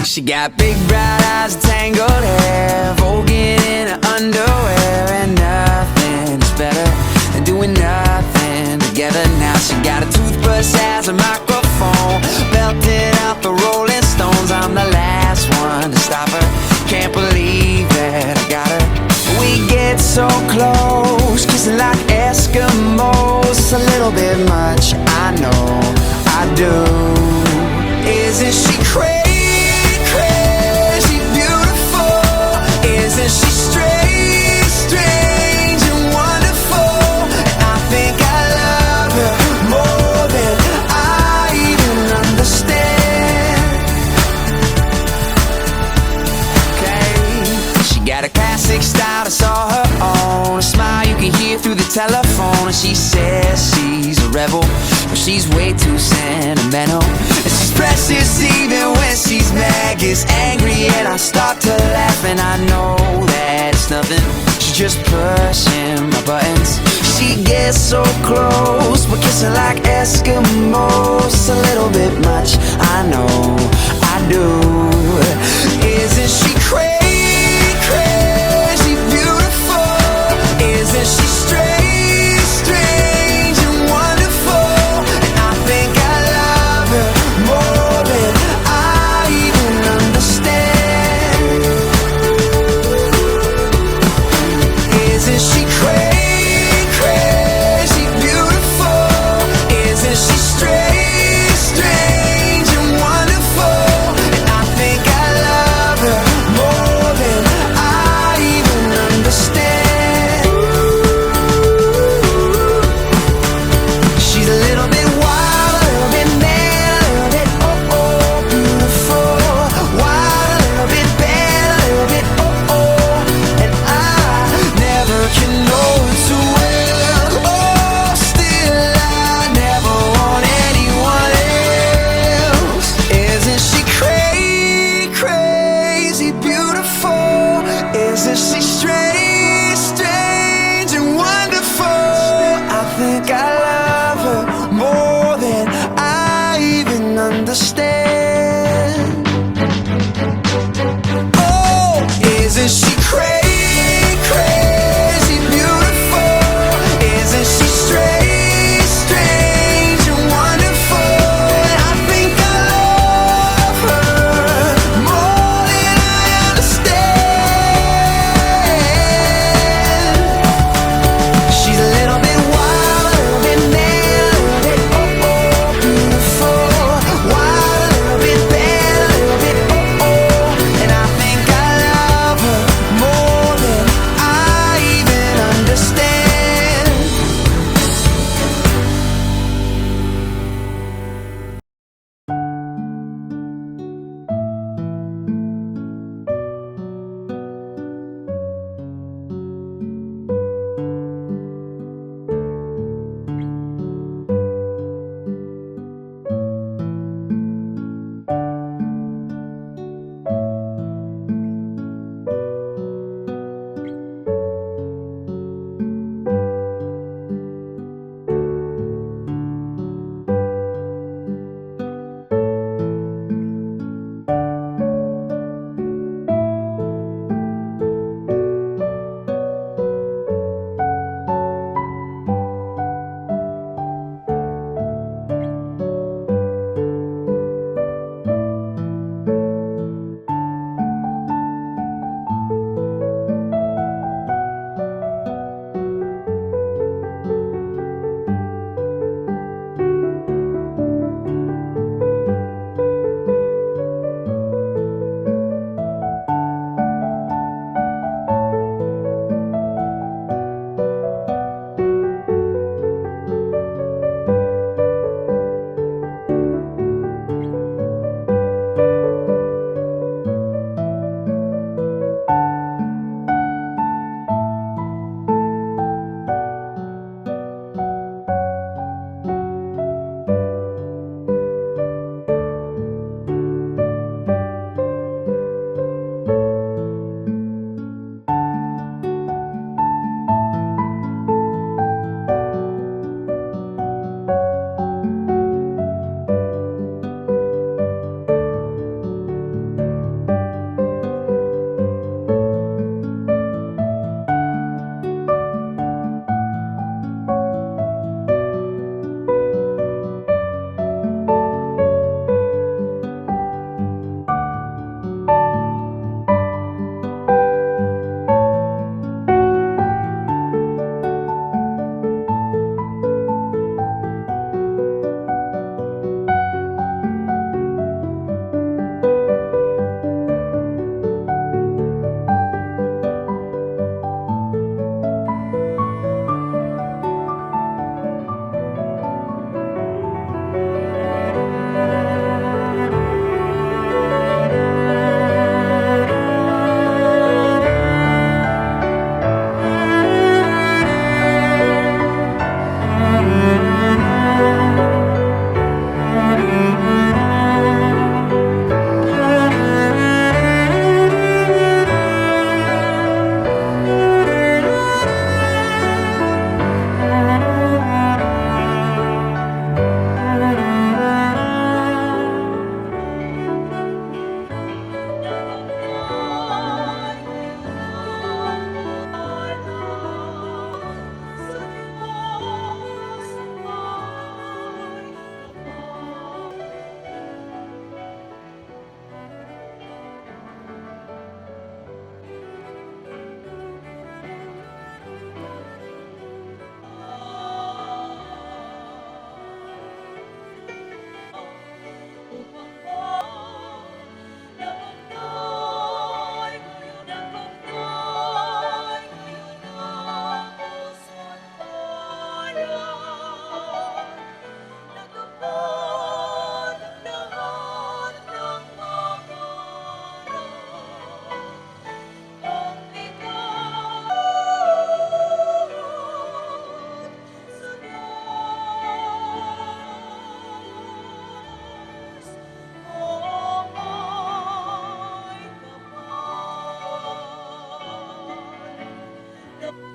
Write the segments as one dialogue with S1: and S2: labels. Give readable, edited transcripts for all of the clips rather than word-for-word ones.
S1: She got big brown eyes and tangled hair, voguing in her underwear, and nothing's better than doing nothing together. Now she got a toothbrush as a microphone, belting out the Rolling Stones. I'm the last one to stop her. Can't believe that I got her. We get so close, kissing like Eskimos. A little bit much, I know, I do. Isn't she crazy, crazy beautiful? Isn't she strange, strange and wonderful? And I think I love her more than I even understand. Okay, she got a classic style, I saw her own. A smile you can hear through the telephone. And she says she's a rebel, but she's way too sentimental. And she's precious even when she's mad, gets angry and I start to laugh. And I know that it's nothing, she's just pushing my buttons. She gets so close, we're kissing like Eskimos. A little bit much, I know, I do. Isn't she crazy, crazy beautiful? Isn't she strange, strange and wonderful? And I think I love her more than I even understand. Isn't she crazy, crazy beautiful? Isn't she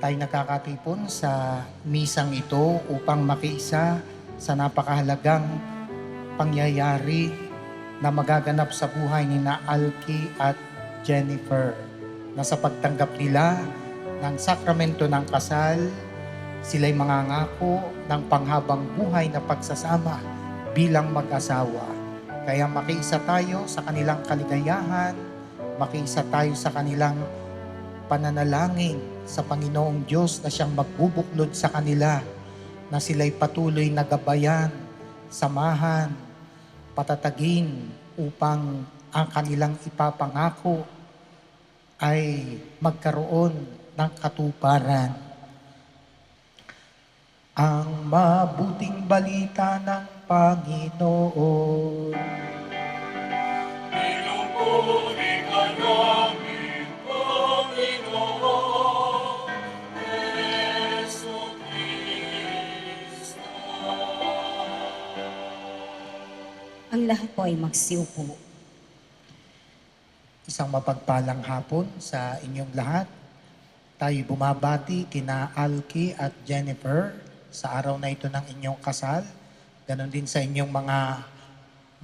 S2: Tayo nagkakatipon sa misang ito upang makiisa sa napakahalagang pangyayari na magaganap sa buhay ni na Alki at Jennifer, na sa pagtanggap nila ng sakramento ng kasal, sila'y mangangako ng panghabang buhay na pagsasama bilang mag-asawa. Kaya makiisa tayo sa kanilang kaligayahan, makiisa tayo sa kanilang pananalangin sa Panginoong Diyos na siyang magbubuklod sa kanila, na sila'y patuloy na gabayan, samahan, patatagin upang ang kanilang ipapangako ay magkaroon ng katuparan. Ang mabuting balita ng Panginoon.
S3: Pinupuri ka namin, Panginoon, Jesucristo.
S4: Ang lahat po ay magsiupo.
S2: Isang mapagpalang hapon sa inyong lahat. Tayo bumabati kina Alki at Jennifer sa araw na ito ng inyong kasal. Ganon din sa inyong mga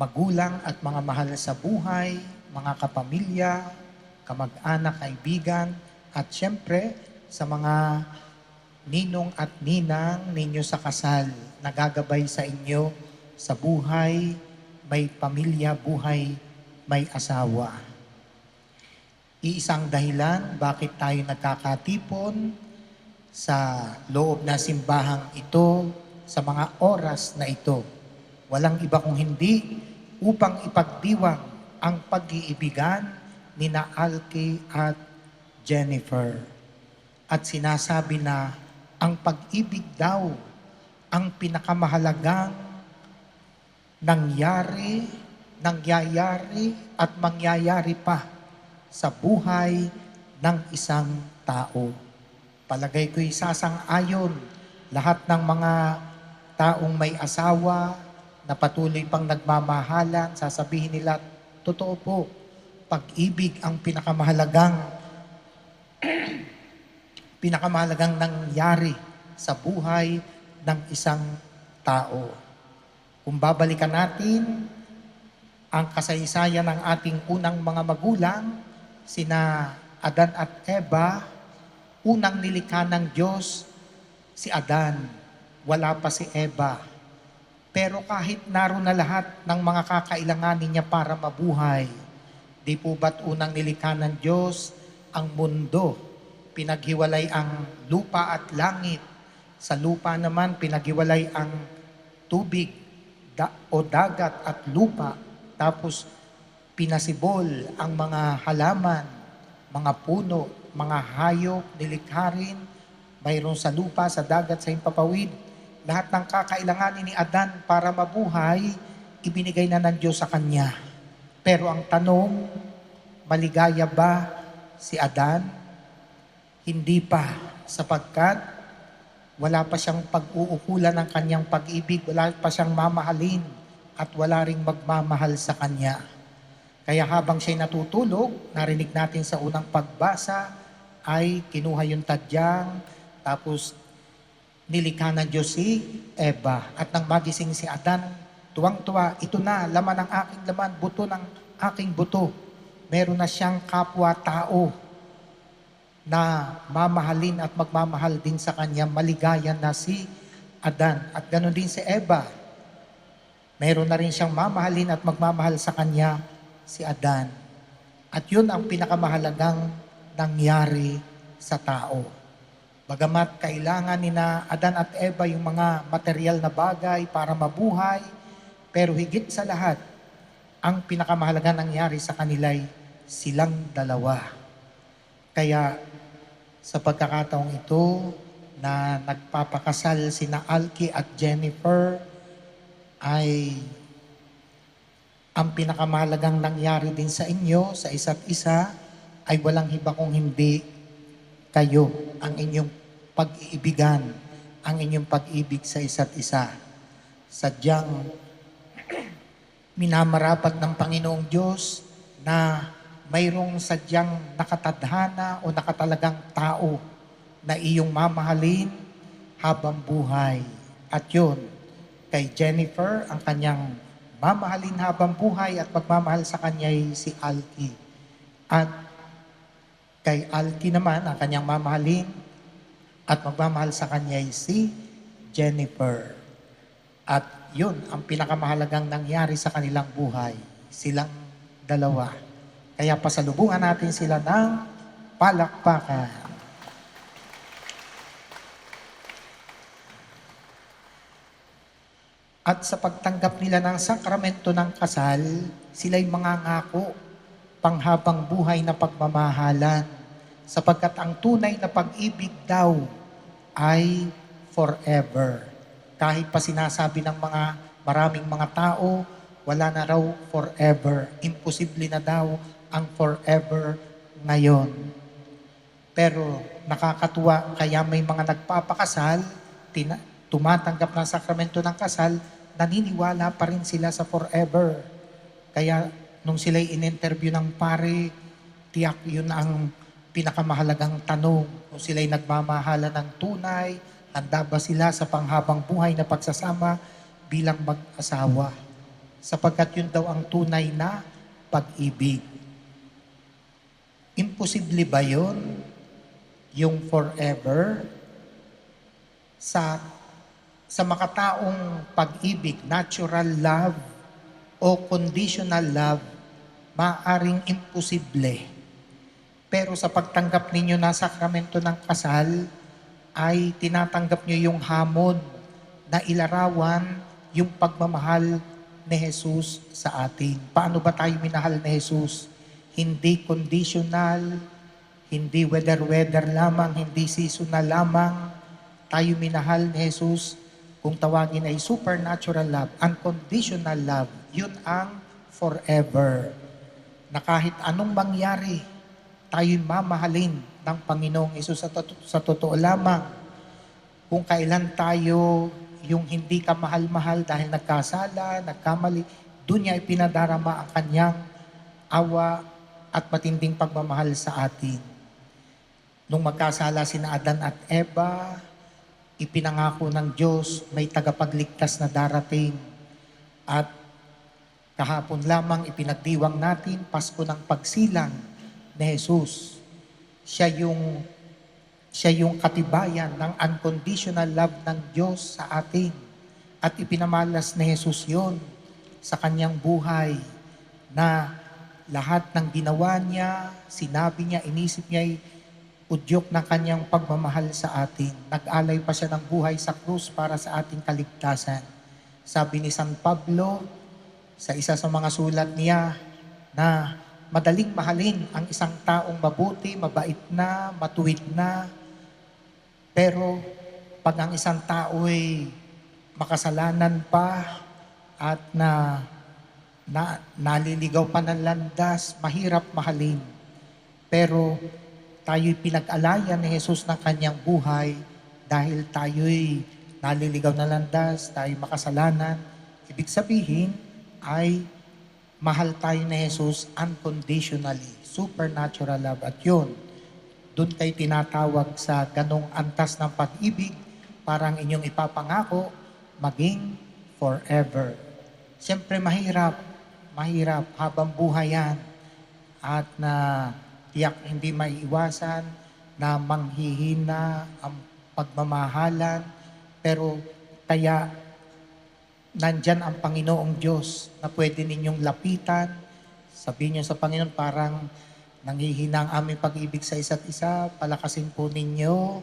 S2: magulang at mga mahal sa buhay, mga kapamilya, kamag-anak, kaibigan, at syempre sa mga ninong at ninang ninyo sa kasal na gagabay sa inyo sa buhay, may pamilya, buhay, may asawa. Iisang dahilan bakit tayo nagkakatipon sa loob na simbahang ito sa mga oras na ito. Walang iba kung hindi upang ipagdiwang ang pag-iibigan ni na Alki at Jennifer. At sinasabi na ang pag-ibig daw ang pinakamahalagang nangyayari at mangyayari pa sa buhay ng isang tao. Palagay ko'y sasang-ayon lahat ng mga taong may asawa na patuloy pang nagmamahalan, sasabihin nila, totoo po, pag-ibig ang pinakamahalagang nangyari sa buhay ng isang tao. Kung babalikan natin ang kasaysayan ng ating unang mga magulang, sina Adan at Eva, unang nilikha ng Diyos si Adan, wala pa si Eva. Pero kahit naroon na lahat ng mga kakailanganin niya para mabuhay, di po ba't unang nilikha ng Diyos ang mundo? Pinaghiwalay ang lupa at langit. Sa lupa naman, pinaghiwalay ang tubig o dagat at lupa. Tapos, pinasibol ang mga halaman, mga puno, mga hayop, nilikha rin, mayroon sa lupa, sa dagat, sa himpapawid. Lahat ng kakailanganin ni Adan para mabuhay, ibinigay na ng Diyos sa kanya. Pero ang tanong, maligaya ba si Adan? Hindi pa, sapagkat wala pa siyang pag-uukulan ng kanyang pag-ibig, wala pa siyang mamahalin, at wala ring magmamahal sa kanya. Kaya habang siya'y natutulog, narinig natin sa unang pagbasa, ay kinuha yung tadyang, tapos nilikha ng Diyos si Eva. At nang magising si Adan, tuwang-tuwa, ito na, laman ng aking laman, buto ng aking buto. Meron na siyang kapwa-tao na mamahalin at magmamahal din sa kanya, maligaya na si Adan. At ganoon din si Eva. Meron na rin siyang mamahalin at magmamahal sa kanya, si Adan. At yun ang pinakamahalagang nangyari sa tao. Bagamat kailangan ni na Adan at Eva yung mga material na bagay para mabuhay, pero higit sa lahat, ang pinakamahalagang nangyari sa kanila'y silang dalawa. Kaya sa pagkakataong ito na nagpapakasal sina Alki at Jennifer, ay ang pinakamahalagang nangyari din sa inyo, sa isa't isa, ay walang iba kung hindi kayo, ang inyong pag-iibigan, ang inyong pag-ibig sa isa't isa. Sadyang minamarapat ng Panginoong Diyos na mayroong sadyang nakatadhana o nakatalagang tao na iyong mamahalin habang buhay. At yun, kay Jennifer, ang kanyang mamahalin habang buhay at magmamahal sa kanya ay si Alki. At kay Alki naman, ang kanyang mamahalin at magmamahal sa kanya ay si Jennifer. At yun, ang pinakamahalagang nangyari sa kanilang buhay, silang dalawa. Kaya pasalubungan natin sila ng palakpakan. At sa pagtanggap nila ng sakramento ng kasal, sila'y mangangako panghabang buhay na pagmamahalan, sapagkat ang tunay na pag-ibig daw ay forever. Kahit pa sinasabi ng maraming mga tao, wala na raw forever. Imposible na daw ang forever ngayon. Pero nakakatuwa, kaya may mga nagpapakasal, tumatanggap ng sakramento ng kasal, naniniwala pa rin sila sa forever. Kaya nung sila'y in-interview ng pare, tiyak yun ang pinakamahalagang tanong. Kung sila'y nagmamahala ng tunay, handa ba sila sa panghabang buhay na pagsasama bilang mag-asawa? Sapagkat yun daw ang tunay na pag-ibig. Imposible ba yun? Yung forever? Sa makataong pag-ibig, natural love o conditional love, maaaring imposible. Pero sa pagtanggap ninyo na sakramento ng kasal, ay tinatanggap nyo yung hamon na ilarawan yung pagmamahal ni Jesus sa atin. Paano ba tayo minahal ni Jesus? Hindi conditional, hindi weather-weather lamang, hindi seasonal lamang. Tayo minahal ni Jesus, kung tawagin ay supernatural love, unconditional love. Yun ang forever. Na kahit anong mangyari, tayo'y mamahalin ng Panginoong Hesus sa totoo lamang. Kung kailan tayo yung hindi ka mahal-mahal dahil nagkasala, nagkamali, doon niya ipinadarama ang kanyang awa at matinding pagmamahal sa atin. Nung magkasala sina Adan at Eva, ipinangako ng Diyos may tagapagligtas na darating. At kahapon lamang ipinagdiwang natin Pasko ng pagsilang ni Jesus. Siya yung katibayan ng unconditional love ng Diyos sa atin. At ipinamalas ni Jesus yon sa kanyang buhay na lahat ng ginawa niya, sinabi niya, inisip niya ay udyok ng kanyang pagmamahal sa atin. Nag-alay pa siya ng buhay sa krus para sa ating kaligtasan. Sabi ni San Pablo sa isa sa mga sulat niya na madaling mahalin ang isang taong mabuti, mabait na, matuwid na. Pero pag ang isang tao ay makasalanan pa at naliligaw pa ng landas, mahirap mahalin. Pero tayo'y pinag-alayan ni Jesus ng kanyang buhay dahil tayo'y naliligaw na landas, tayo'y makasalanan. Ibig sabihin ay mahal tayo ni Jesus unconditionally, supernatural love. At yun, doon kayo tinatawag sa ganong antas ng pag-ibig, parang inyong ipapangako, maging forever. Siyempre mahirap habang buhay yan. At na tiyak hindi maiiwasan na manghihina ang pagmamahalan. Pero kaya nandyan ang Panginoong Diyos na pwede ninyong lapitan. Sabihin niyo sa Panginoon, parang nanghihina ang aming pag-ibig sa isa't isa. Palakasin po ninyo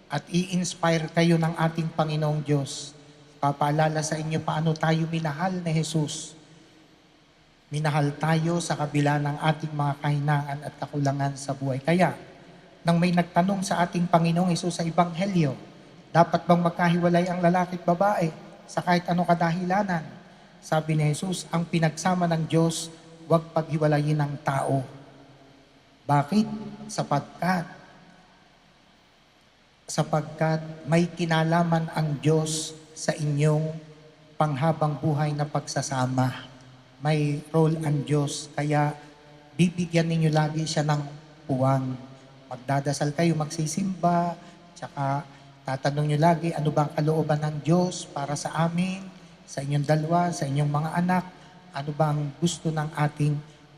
S2: at i-inspire kayo ng ating Panginoong Diyos. Papaalala sa inyo paano tayo minahal ni Jesus. Minahal tayo sa kabila ng ating mga kahinaan at kakulangan sa buhay. Kaya, nang may nagtanong sa ating Panginoong Hesus sa Ebanghelyo, dapat bang magkahiwalay ang lalaki at babae sa kahit anong kadahilanan? Sabi ni Jesus, ang pinagsama ng Diyos, huwag paghiwalayin ng tao. Bakit? Sapagkat may kinalaman ang Diyos sa inyong panghabang buhay na pagsasama. May role ang Diyos, kaya bibigyan ninyo lagi siya ng puwang. Magdadasal kayo, magsisimba, Tsaka tatanong nyo lagi, ano bang kalooban ng Diyos para sa amin, sa inyong dalawa, sa inyong mga anak, ano bang gusto ng ating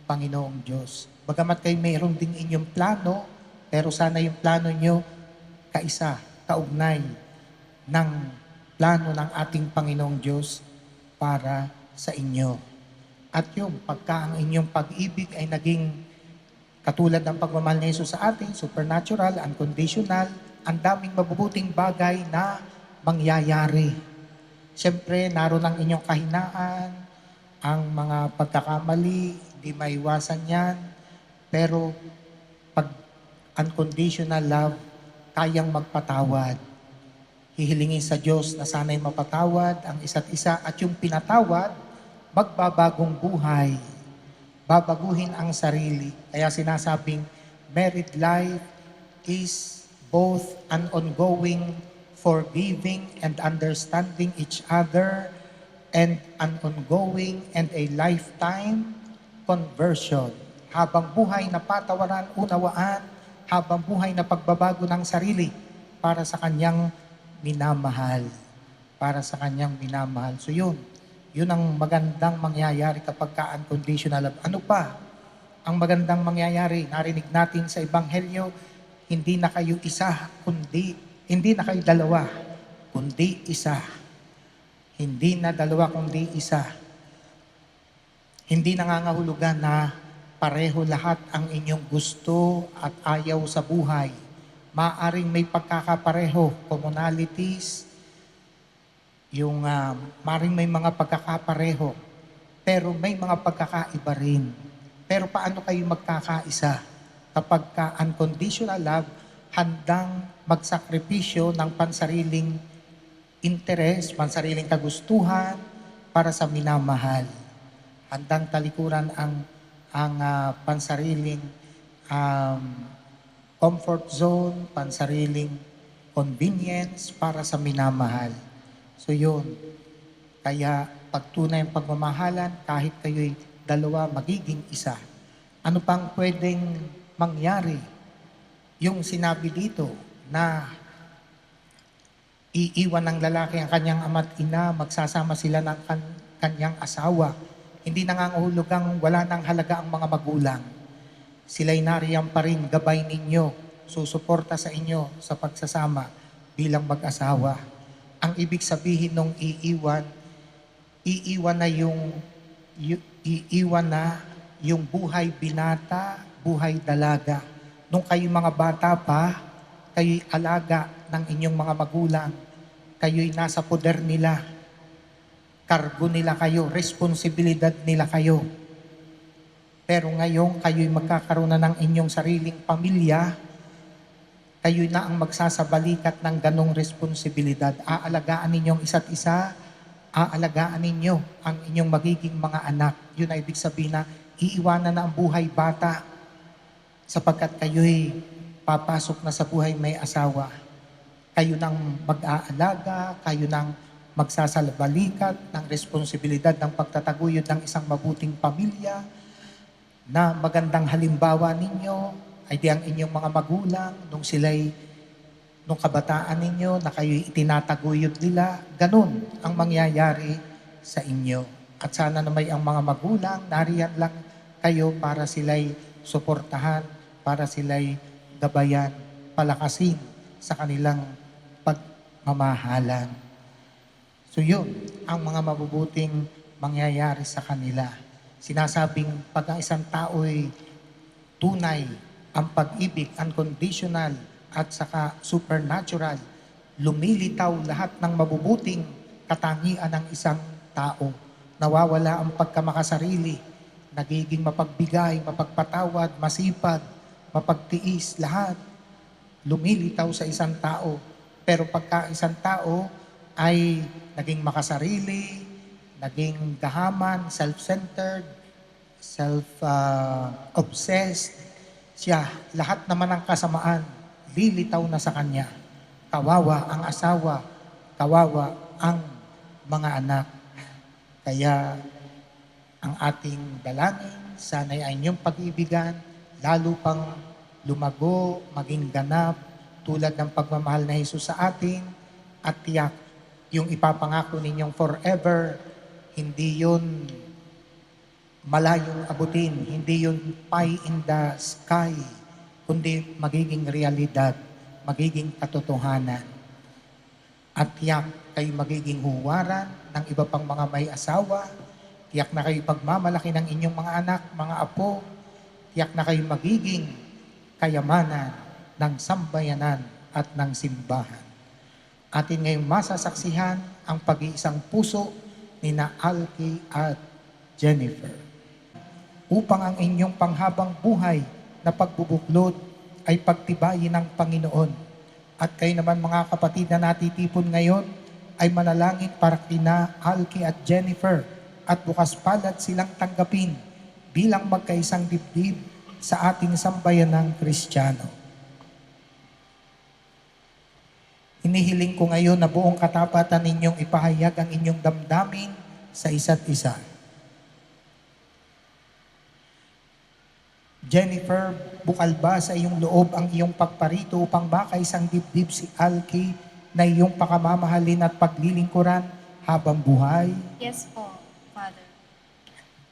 S2: Panginoong Diyos. Bagamat kayo mayroon ding inyong plano, pero sana yung plano nyo kaisa, kaugnay ng plano ng ating Panginoong Diyos para sa inyo. At yung pagka ang inyong pag-ibig ay naging katulad ng pagmamahal ni Jesus sa atin, supernatural, unconditional, ang daming mabubuting bagay na mangyayari. Siyempre, naroon ang inyong kahinaan, ang mga pagkakamali, hindi maiwasan yan. Pero pag unconditional love, kayang magpatawad. Hihilingin sa Diyos na sana'y mapatawad ang isa't isa at yung pinatawad, magbabagong buhay. Babaguhin ang sarili. Kaya sinasabing, married life is both an ongoing forgiving and understanding each other and an ongoing and a lifetime conversion. Habang buhay na patawaran, unawaan, habang buhay na pagbabago ng sarili para sa kanyang minamahal. Para sa kanyang minamahal. So yun ang magandang mangyayari kapag ka-unconditional love. Ano pa ang magandang mangyayari? Narinig natin sa Ebanghelyo, hindi na kayo isa, hindi na kayo dalawa, kundi isa. Hindi na dalawa, kundi isa. Hindi nangangahulugan na pareho lahat ang inyong gusto at ayaw sa buhay. Maaring may pagkakapareho, commonalities, maring may mga pagkakapareho, pero may mga pagkakaiba rin. Pero paano kayo magkakaisa? Kapag ka unconditional love, handang magsakripisyo ng pansariling interes, pansariling kagustuhan para sa minamahal. Handang talikuran ang pansariling comfort zone, pansariling convenience para sa minamahal. So yun, kaya pagtunay ang pagmamahalan, kahit kayo'y dalawa, magiging isa. Ano pang pwedeng mangyari? Yung sinabi dito na iiwan ng lalaki ang kanyang ama't ina, magsasama sila ng kanyang asawa. Hindi nangangahulugang wala nang halaga ang mga magulang. Sila'y nariyan pa rin, gabay ninyo, susuporta sa inyo sa pagsasama bilang mag-asawa. Ang ibig sabihin nung iiwan na yung buhay binata, buhay dalaga. Nung kayo mga bata pa, kayo'y alaga ng inyong mga magulang. Kayo'y nasa poder nila. Kargo nila kayo, responsibilidad nila kayo. Pero ngayon, kayo'y magkakaroon na ng inyong sariling pamilya, kayo na ang magsasabalikat ng ganong responsibilidad. Aalagaan ninyong isa't isa, aalagaan ninyo ang inyong magiging mga anak. Yun ay ibig sabihin na iiwanan na ang buhay bata sapagkat kayo'y papasok na sa buhay may asawa. Kayo nang mag-aalaga, kayo nang magsasabalikat ng responsibilidad ng pagtataguyod ng isang mabuting pamilya na magandang halimbawa ninyo ay di ang inyong mga magulang, nung kabataan ninyo, na kayo'y itinataguyod nila, ganun ang mangyayari sa inyo. At sana naman ang mga magulang, nariyan lang kayo para sila'y suportahan, para sila'y gabayan, palakasin sa kanilang pagmamahalan. So yun, ang mga mabubuting mangyayari sa kanila. Sinasabing pag ang isang tao'y tunay, ang pag-ibig, unconditional, at saka supernatural, lumilitaw lahat ng mabubuting katangian ng isang tao. Nawawala ang pagkamakasarili, nagiging mapagbigay, mapagpatawad, masipag, mapagtiis, lahat. Lumilitaw sa isang tao. Pero pagka isang tao ay naging makasarili, naging gahaman, self-centered, self-obsessed, siya, lahat naman ng kasamaan, lilitaw na sa kanya. Kawawa ang asawa, kawawa ang mga anak. Kaya ang ating dalangin, sana'y ay inyong pag-ibigan, lalo pang lumago, maging ganap, tulad ng pagmamahal na Jesus sa atin at tiyak yung ipapangako ninyong forever, hindi yun malayong abutin, hindi yun pie in the sky, kundi magiging realidad, magiging katotohanan. At tiyak kayo magiging huwaran ng iba pang mga may asawa, tiyak na kayo pagmamalaki ng inyong mga anak, mga apo, tiyak na kayo magiging kayamanan ng sambayanan at ng simbahan. Atin ngayong masasaksihan ang pag-iisang puso ni na Alki at Jennifer. Upang ang inyong panghabang buhay na pagbubuklod ay pagtibayin ng Panginoon. At kayo naman mga kapatid na natitipon ngayon ay manalangin para kina Alki at Jennifer at bukas palad silang tanggapin bilang magkaisang dibdib sa ating sambayanang Kristiyano. Inihiling ko ngayon na buong katapatan ninyong ipahayag ang inyong damdamin sa isa't isa. Jennifer, bukal ba sa iyong loob ang iyong pagparito upang makaisang dibdib si Alki na iyong pakamamahalin at paglilingkuran habang buhay?
S5: Yes po, Father.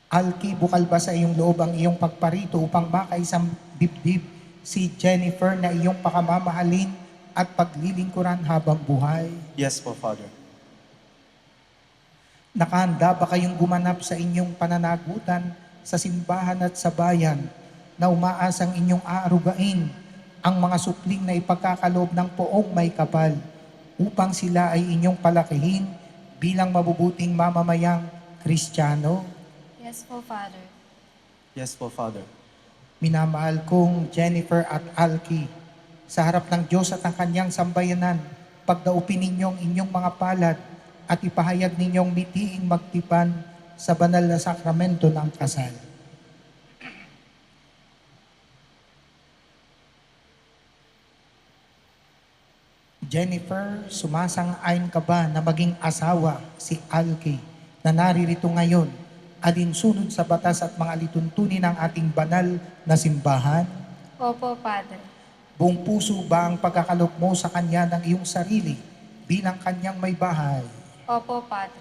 S2: Alki, bukal ba sa iyong loob ang iyong pagparito upang makaisang dibdib si Jennifer na iyong pakamamahalin at paglilingkuran habang buhay?
S6: Yes po, Father.
S2: Nakahanda ba kayong gumanap sa inyong pananagutan sa simbahan at sa bayan na umaasang inyong aarugain ang mga supling na ipagkakaloob ng poong may kapal upang sila ay inyong palakihin bilang mabubuting mamamayang Kristiyano?
S5: Yes po, Father.
S6: Yes po, Father.
S2: Minamahal kong Jennifer at Alki, sa harap ng Diyos at ng kanyang sambayanan, pagdaupin ninyong inyong mga palad at ipahayag ninyong mitiing magtipan sa banal na sakramento ng kasal. Jennifer, sumasang-ayon ka ba na maging asawa si Alki na naririto ngayon, alinsunod sa batas at mga lituntunin ng ating banal na simbahan?
S5: Opo, Father.
S2: Buong puso ba ang pagkakaloob mo sa kanya ng iyong sarili bilang kanyang may bahay?
S5: Opo, Padre.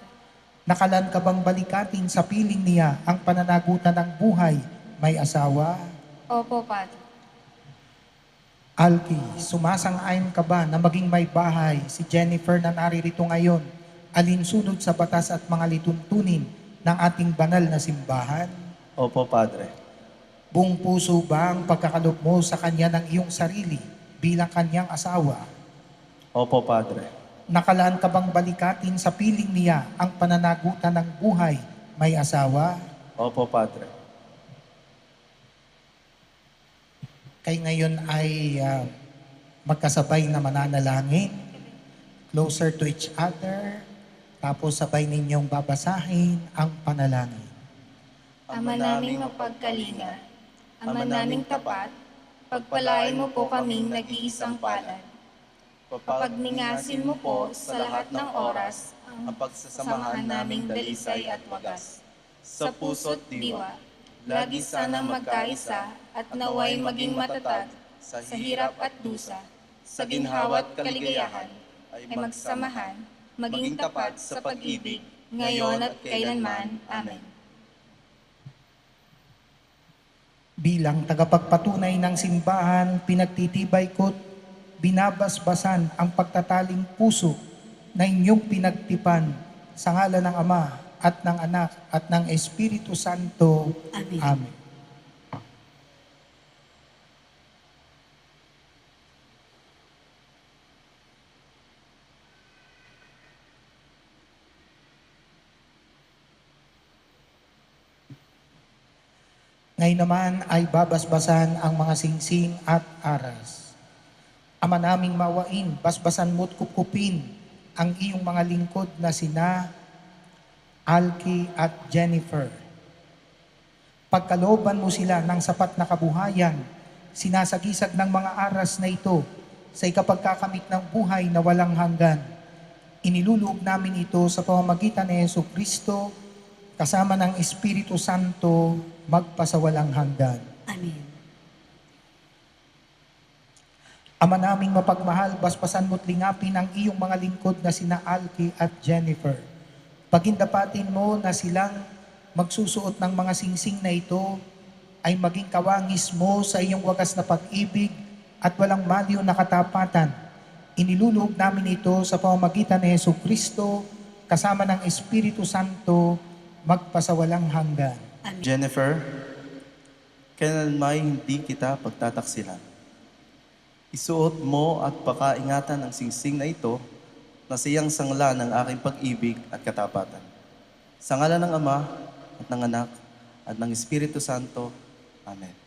S2: Nakalaan ka bang balikatin sa piling niya ang pananagutan ng buhay may asawa?
S5: Opo, Padre.
S2: Alki, sumasang-ayon ka ba na maging may bahay si Jennifer na naririto ngayon, alinsunod sa batas at mga lituntunin ng ating banal na simbahan?
S6: Opo, Padre.
S2: Buong puso ba ang pagkakaloob mo sa kanya ng iyong sarili bilang kanyang asawa?
S6: Opo, Padre.
S2: Nakalaan ka bang balikatin sa piling niya ang pananagutan ng buhay may asawa?
S6: Opo, Padre.
S2: Kay ngayon ay magkasabay na mananalangin, closer to each other, tapos sabay ninyong babasahin ang panalangin.
S5: Ama naming mapagkalinga, Ama naming tapat, pagpalain mo po kaming nag-iisang palad. Papagningasin mo po sa lahat ng oras ang pagsasamahan naming dalisay at wagas. Sa puso't diwa, lagi sanang magkaisa at naway maging matatag sa hirap at dusa, sa ginhawa't kaligayahan, ay magsamahan, maging tapat sa pag-ibig, ngayon at kailanman. Amen.
S2: Bilang tagapagpatunay ng simbahan, pinagtitibay ko't binabasbasan ang pagtataling puso na inyong pinagtipan sa ngalan ng Ama at ng Anak at ng Espiritu Santo.
S4: Amen.
S2: Amen. Ngayon naman ay babasbasan ang mga singsing at aras. Ama naming mawain, basbasan mo't kupkupin ang iyong mga lingkod na sina Alki at Jennifer. Pagkalooban mo sila ng sapat na kabuhayan, sinasagisag ng mga aras na ito sa ikapagkakamit ng buhay na walang hanggan. Iniluloob namin ito sa pamamagitan ni Jesucristo kasama ng Espiritu Santo magpasawalang hanggan.
S4: Amen.
S2: Ama naming mapagmahal, basbasan mo't lingapin ang iyong mga lingkod na sina Alki at Jennifer. Pagindapatin mo na silang magsusuot ng mga singsing na ito ay maging kawangis mo sa iyong wagas na pag-ibig at walang maliw na katapatan. Iniluloob namin ito sa pamamagitan ni Hesu Kristo kasama ng Espiritu Santo magpasawalang hanggan.
S6: Jennifer, kailan may hindi kita pagtataksilan. Isuot mo at pakaingatan ang singsing na ito na siyang sangla ng aking pag-ibig at katapatan. Sa ngalan ng Ama at ng Anak at ng Espiritu Santo. Amen.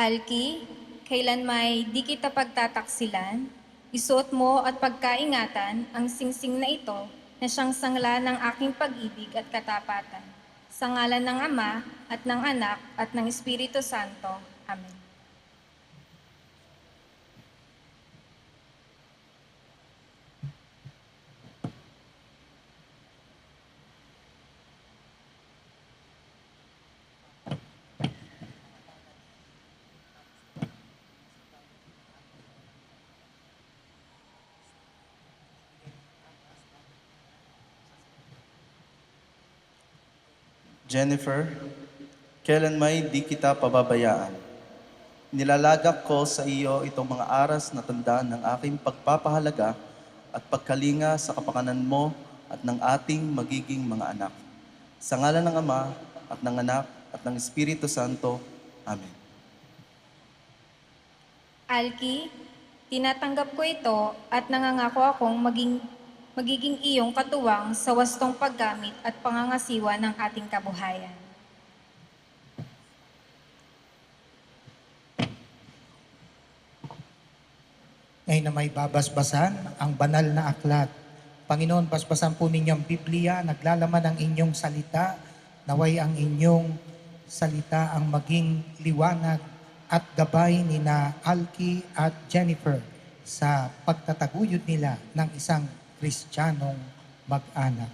S5: Alki, kailan may di kita pagtataksilan, isuot mo at pagkaingatan ang singsing na ito na siyang sangla ng aking pag-ibig at katapatan. Sa ngalan ng Ama at ng Anak at ng Espiritu Santo. Amen.
S6: Jennifer, kailan may di kita pababayaan. Nilalagak ko sa iyo itong mga aras na tandaan ng aking pagpapahalaga at pagkalinga sa kapakanan mo at ng ating magiging mga anak. Sa ngalan ng Ama at ng Anak at ng Espiritu Santo. Amen.
S5: Alki, tinatanggap ko ito at nangangako akong magiging iyong katuwang sa wastong paggamit at pangangasiwa ng ating kabuhayan.
S2: Ngayon na may babasbasan ang banal na aklat. Panginoon, basbasan po ninyo ang Biblia, naglalaman ng inyong salita, naway ang inyong salita ang maging liwanag at gabay ni na Alki at Jennifer sa pagtataguyod nila ng isang Kristiyanong mag-anak.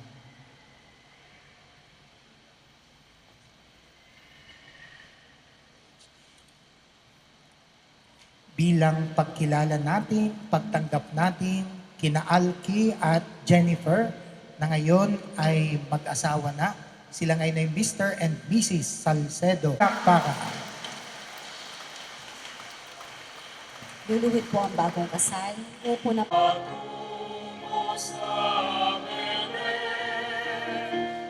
S2: Bilang pagkilala natin, pagtanggap natin kina Alki at Jennifer na ngayon ay mag-asawa na. Sila ngayon ay Mr. and Mrs. Salcedo. Pakpakan.
S4: Luluhod po ang bagong kasal. Upo na po.
S3: Patungo sa Belen,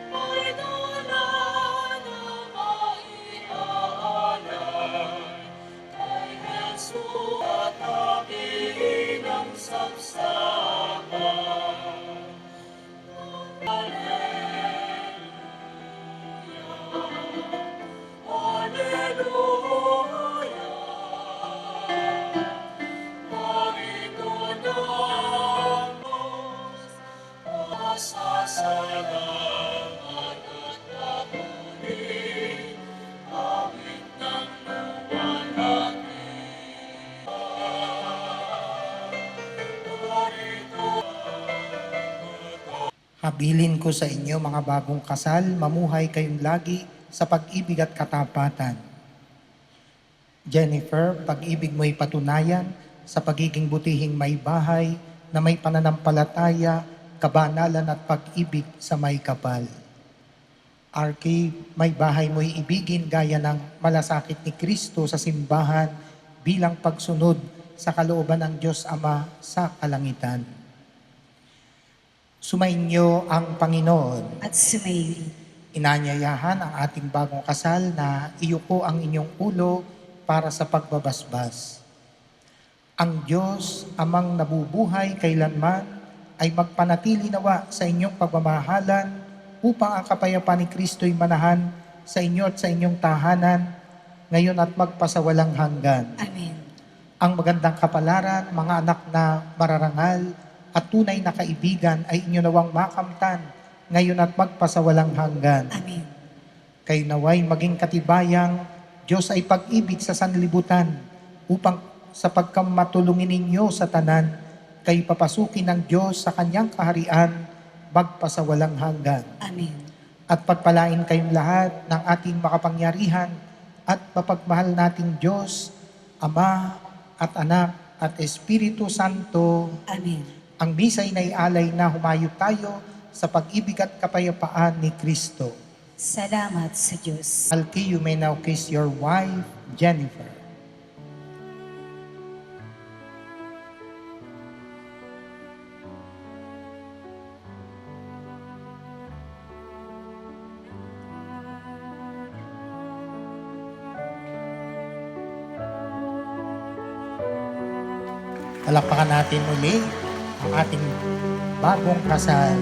S3: may dala na maiaalay kay Jesus at aking ang sapsapan. Alleluia, narito na ang Diyos, masasalamat at papuri, awit ng luwalhati.
S2: Habilin ko sa inyo mga bagong kasal, mamuhay kayong lagi sa pag-ibig at katapatan. Jennifer, pag-ibig mo'y patunayan sa pagiging butihing may bahay na may pananampalataya, kabanalan at pag-ibig sa may kapal. Arky, may bahay mo'y ibigin gaya ng malasakit ni Kristo sa simbahan bilang pagsunod sa kalooban ng Diyos Ama sa kalangitan. Sumainyo ang Panginoon.
S4: At sumaili.
S2: Inanyayahan ang ating bagong kasal na iyuko ang inyong ulo para sa pagbabasbas. Ang Diyos, Amang nabubuhay kailanman, ay magpanatili nawa sa inyong pagmamahalan upang ang kapayapaan ni Kristo'y manahan sa inyo at sa inyong tahanan, ngayon at magpasawalang hanggan.
S4: Amen.
S2: Ang magandang kapalaran, mga anak na mararangal at tunay na kaibigan ay inyo nawang makamtan ngayon at magpasawalang hanggan.
S4: Amen.
S2: Kayo naway maging katibayang Diyos ay pag-ibig sa sanlibutan upang sa pagkamatulungin ninyo sa tanan, kayo papasukin ng Diyos sa kanyang kaharian magpasawalang hanggan.
S4: Amen.
S2: At pagpalain kayong lahat ng ating makapangyarihan at mapagmahal nating Diyos, Ama at Anak at Espiritu Santo.
S4: Amen.
S2: Ang misa'y naialay na humayo tayo sa pag-ibig at kapayapaan ni Kristo.
S4: Salamat sa Diyos.
S2: Alki, you may now kiss your wife, Jennifer. Palakpakan natin muli ang ating bagong kasal.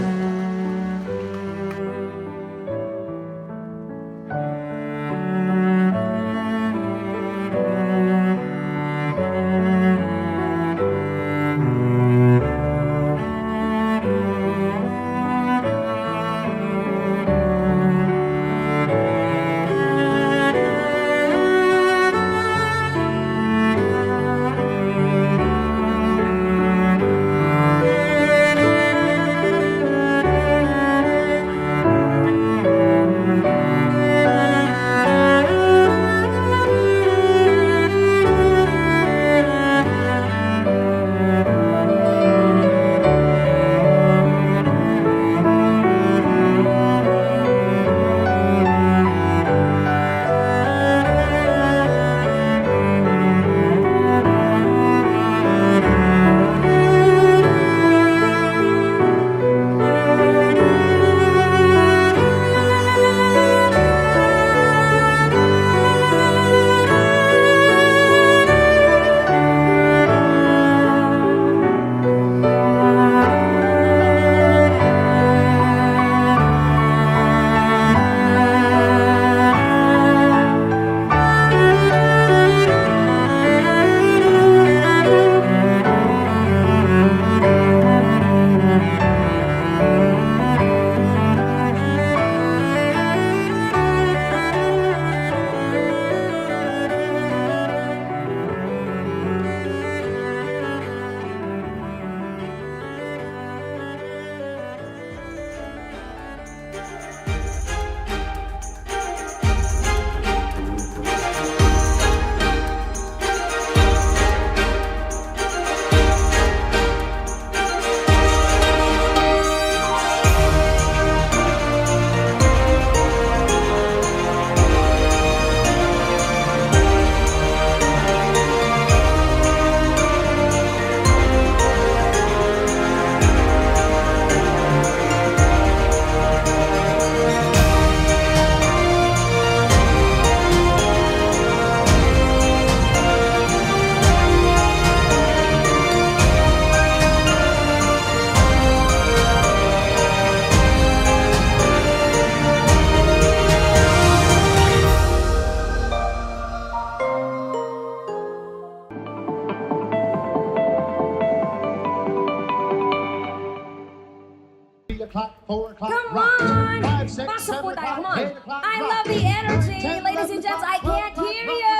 S7: Come on! Pasok po tayo, come on! I love the energy! Ladies and gents, I can't hear you!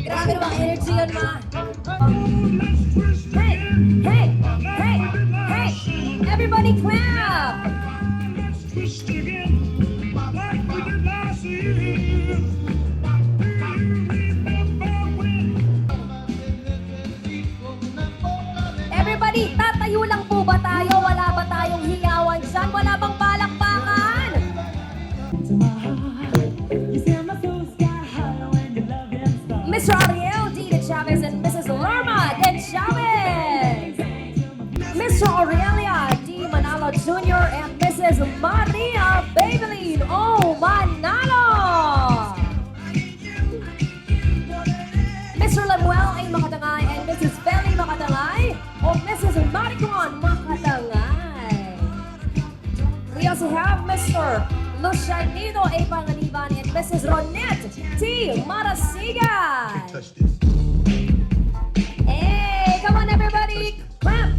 S7: Grabe namang energy yun, ma! Hey! Hey! Hey! Hey! Everybody clap! Everybody, tatayo lang po ba tayo? Wala ba tayong hiyawan dyan? Wala bang palakpakan? Mr. Ariel D. De Chavez and Mrs. Lerma De Chavez. Mr. Aurelia D. Manalo Jr. and Mrs. Maria Babylene O. Manalo. Mr. Lemuel A. Makatangay and Mrs. Feli Makatangay o Mrs. Maricon Makatangay. We also have Mr. Lucianito A. Panganiban and Mrs. Ronette T. Marasigan. Hey, come on everybody, clap,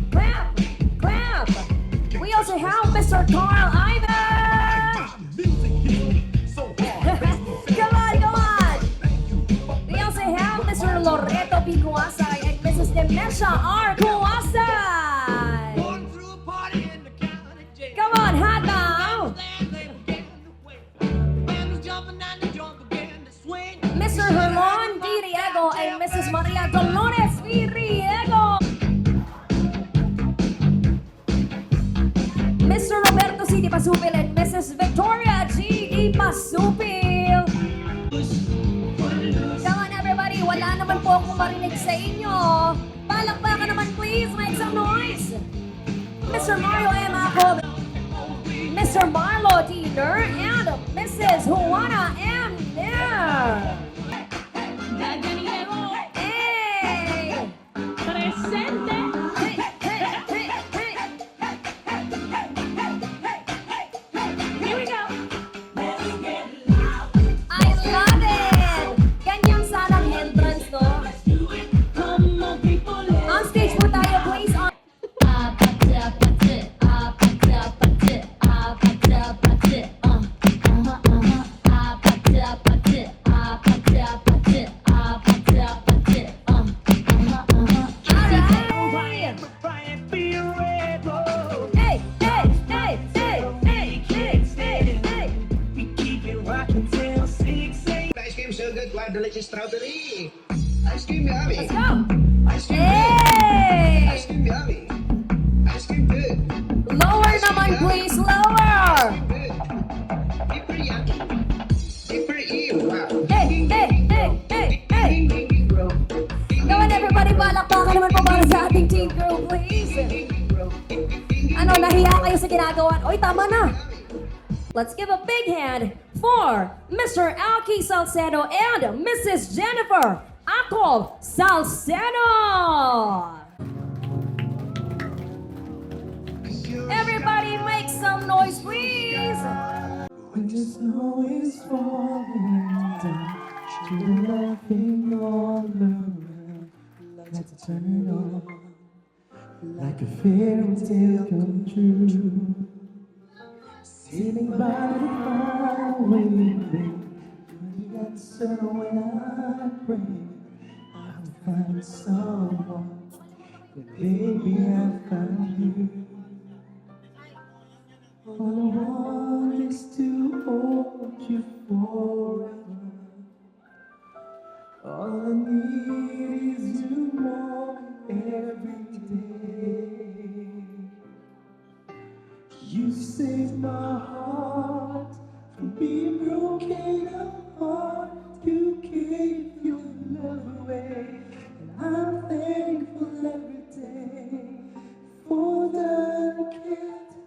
S7: clap, clap. We also have Mr. Carl Ivan. Kuwasay and Mrs. Demencia R. Kuwasay. Come on, hot now. Mr. Hermon D. Riego and Mrs. Maria Dolores V. Riego. Mr. Roberto C. Di Pasupil and Mrs. Victoria G. Di Pasupil. Come on everybody, wala naman po akong marinig sa inyo. Palakpakan naman please, make some noise. Mr. Mario M. Ako, Mr. Marlo D. Ner, and Mrs. Juana M. Ner. Hey!
S3: Presente.
S7: Hey, hey, hey, hey.
S3: Here we go.
S7: I love it! Ganyan sanang entrance, no?
S3: Come on, people.
S7: On stage po tayo, please. On Alright! Hey, hey, hey, hey, hey, hey, hey, hey.
S8: Ice cream so good, quite delicious strawberry. Ice cream yummy.
S7: Let's go!
S8: Ice cream good.
S7: Hey!
S8: Ice cream yummy. Ice cream good.
S7: Lower naman, please, lower!
S8: Good. Super yummy. Super ew. Wow.
S7: Hey, hey, hey, hey, hey! Come on, everybody, palakpakan naman po para sa ating team girl, please. Ano, nahiya kayo sa ginagawa? Oy, tama na! Let's give a big hand for Mr. Alki Salcedo and Mrs. Jennifer Acol Salcedo! Everybody make some noise, please!
S9: When the snow is falling down, you're laughing all around. Let's turn on like a fairy tale come true. Sitting by the fire waiting for the answer when I pray. I'll find someone, but baby I found you. All I want is to hold you forever. All I need is you more every day. You saved my heart from being broken apart. You gave your love away, and I'm thankful every day for the gift.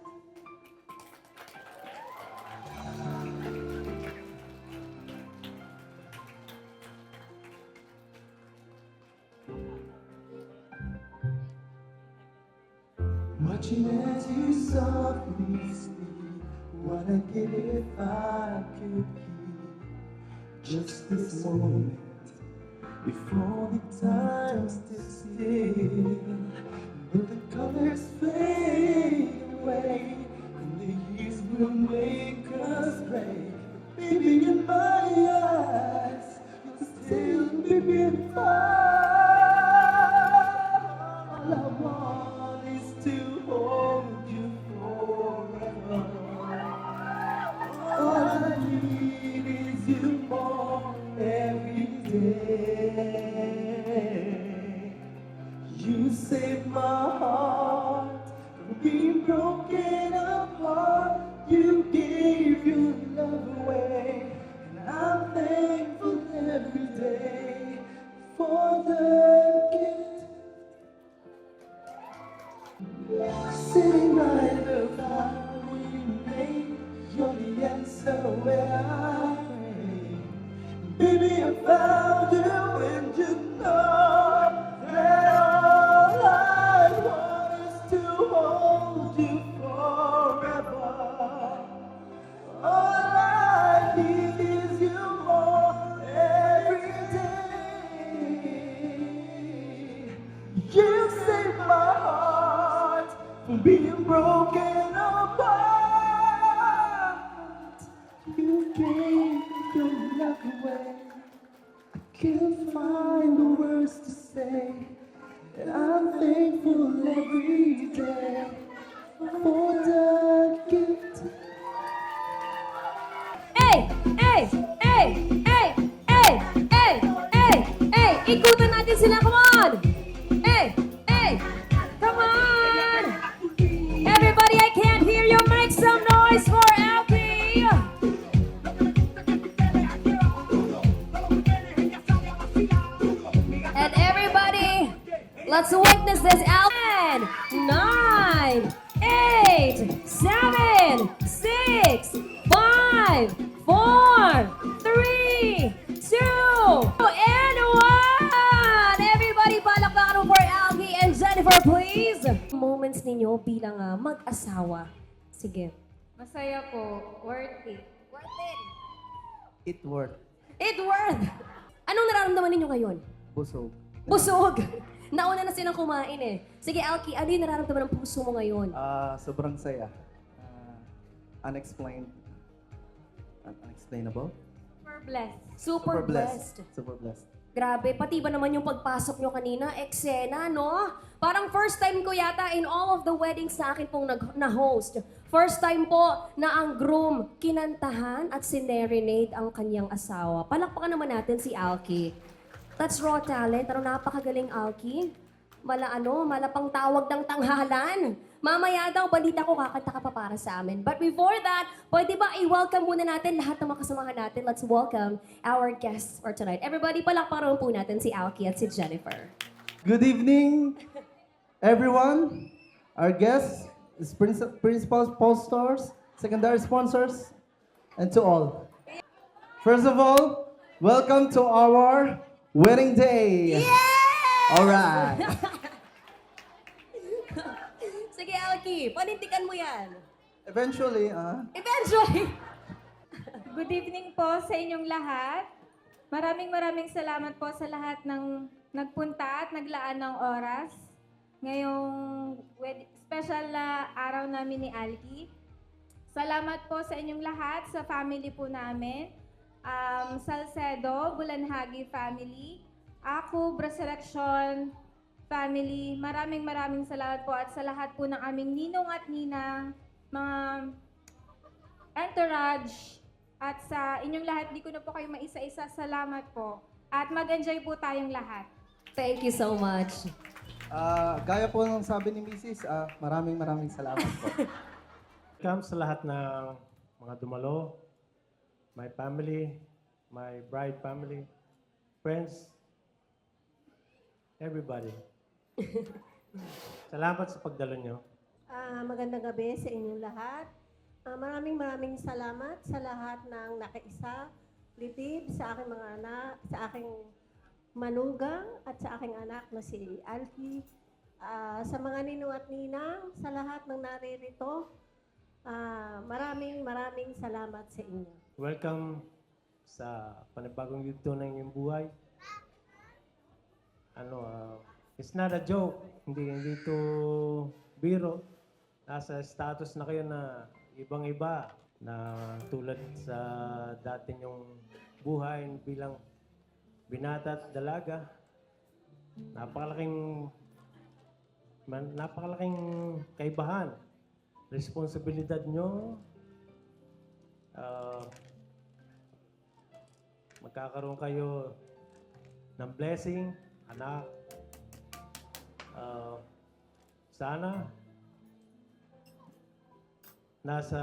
S9: Watching as you softly sleep, what I'd give if I could keep just this moment. If only time stood still, but the colors fade away, and the years will make us gray. Baby, in my eyes, you'll still be beautiful. All I want is to hold you forever. All I need is you more every day. You saved my heart from being broken apart. You gave your love away, and I'm thankful every day for the gift. Sitting by the fire we made, you're the answer when I pray. Baby, I found you and you know that all I want is to hold you forever. All I need is you more every day. You saved my heart from being broken apart. You gave your love away. I can't find the words to say. say that I'm thankful every day for the gift.
S7: Hey! Hey! Hey! Hey! Hey! Hey! Hey! Hey! Ikutan natin sila, come on! Hey! Hey! Come on! Everybody, I can't hear you. Make some noise for Alfie! And everybody, let's witness this. 10, 9, 8, 7, 6, 5, 4, 3, 2, and 1! Everybody, palakpakan for Alfie and Jennifer, please! Moments ninyo bilang mag-asawa. Sige.
S3: Masaya po. Worth it.
S7: Worth it!
S6: It worth.
S7: It worth! Anong nararamdaman ninyo ngayon?
S6: Busog.
S7: Busog! Nauna na silang kumain eh. Sige, Alki, ano yung nararamdaman ng puso mo ngayon?
S6: Sobrang saya. Unexplained. Unexplainable?
S3: Super blessed.
S7: Super blessed.
S6: Super blessed.
S7: Grabe, pati ba naman yung pagpasok nyo kanina, eksena, no? Parang first time ko yata in all of the weddings sa akin pong na-host. First time po na ang groom kinantahan at sinerenade ang kanyang asawa. Palakpakan naman natin si Alki. That's raw talent. Pero napakagaling, Alki. Malapang tawag ng tanghalan. Mamaya daw, balita ko, kakanta ka pa para sa amin. But before that, pwede ba i-welcome muna natin lahat ng makasamahan natin? Let's welcome our guests for tonight. Everybody, palakpakan po natin si Alki at si Jennifer.
S9: Good evening, everyone. Our guests, principals, posters, secondary sponsors, and to all. First of all, welcome to our wedding day. All right.
S7: Sige, Alki, panintikan mo yan.
S9: Eventually,
S7: Eventually!
S3: Good evening po sa inyong lahat. Maraming salamat po sa lahat ng nagpunta at naglaan ng oras. Ngayong special na araw namin ni Alki. Salamat po sa inyong lahat, sa family po namin. Salcedo, Bulanhagi family. Ako, Braselection family. Maraming salamat po at sa lahat po ng aming ninong at ninang, mga entourage, at sa inyong lahat, di ko na po kayo maisa-isa. Salamat po. At mag-enjoy po tayong lahat.
S7: Thank you so much.
S9: gaya po ng sabi ni Mrs., maraming salamat po.
S10: Welcome sa lahat ng mga dumalo, my family, my bride family, friends, everybody. Salamat sa pagdalo nyo.
S11: Magandang gabi sa inyong lahat. Maraming salamat sa lahat ng nakaisa, litid, sa aking mga anak, sa aking manugang at sa aking anak na si Alki. Sa mga ninong at ninang, sa lahat ng naririto, maraming salamat sa inyo.
S10: Welcome sa panibagong yugto ng inyong buhay. It's not a joke. Hindi to biro. Nasa status na kayo na ibang-iba na tulad sa dati nyong buhay bilang binata at dalaga. Napakalaking kaibahan. Responsibilidad nyo. Magkakaroon kayo ng blessing, anak. Sana nasa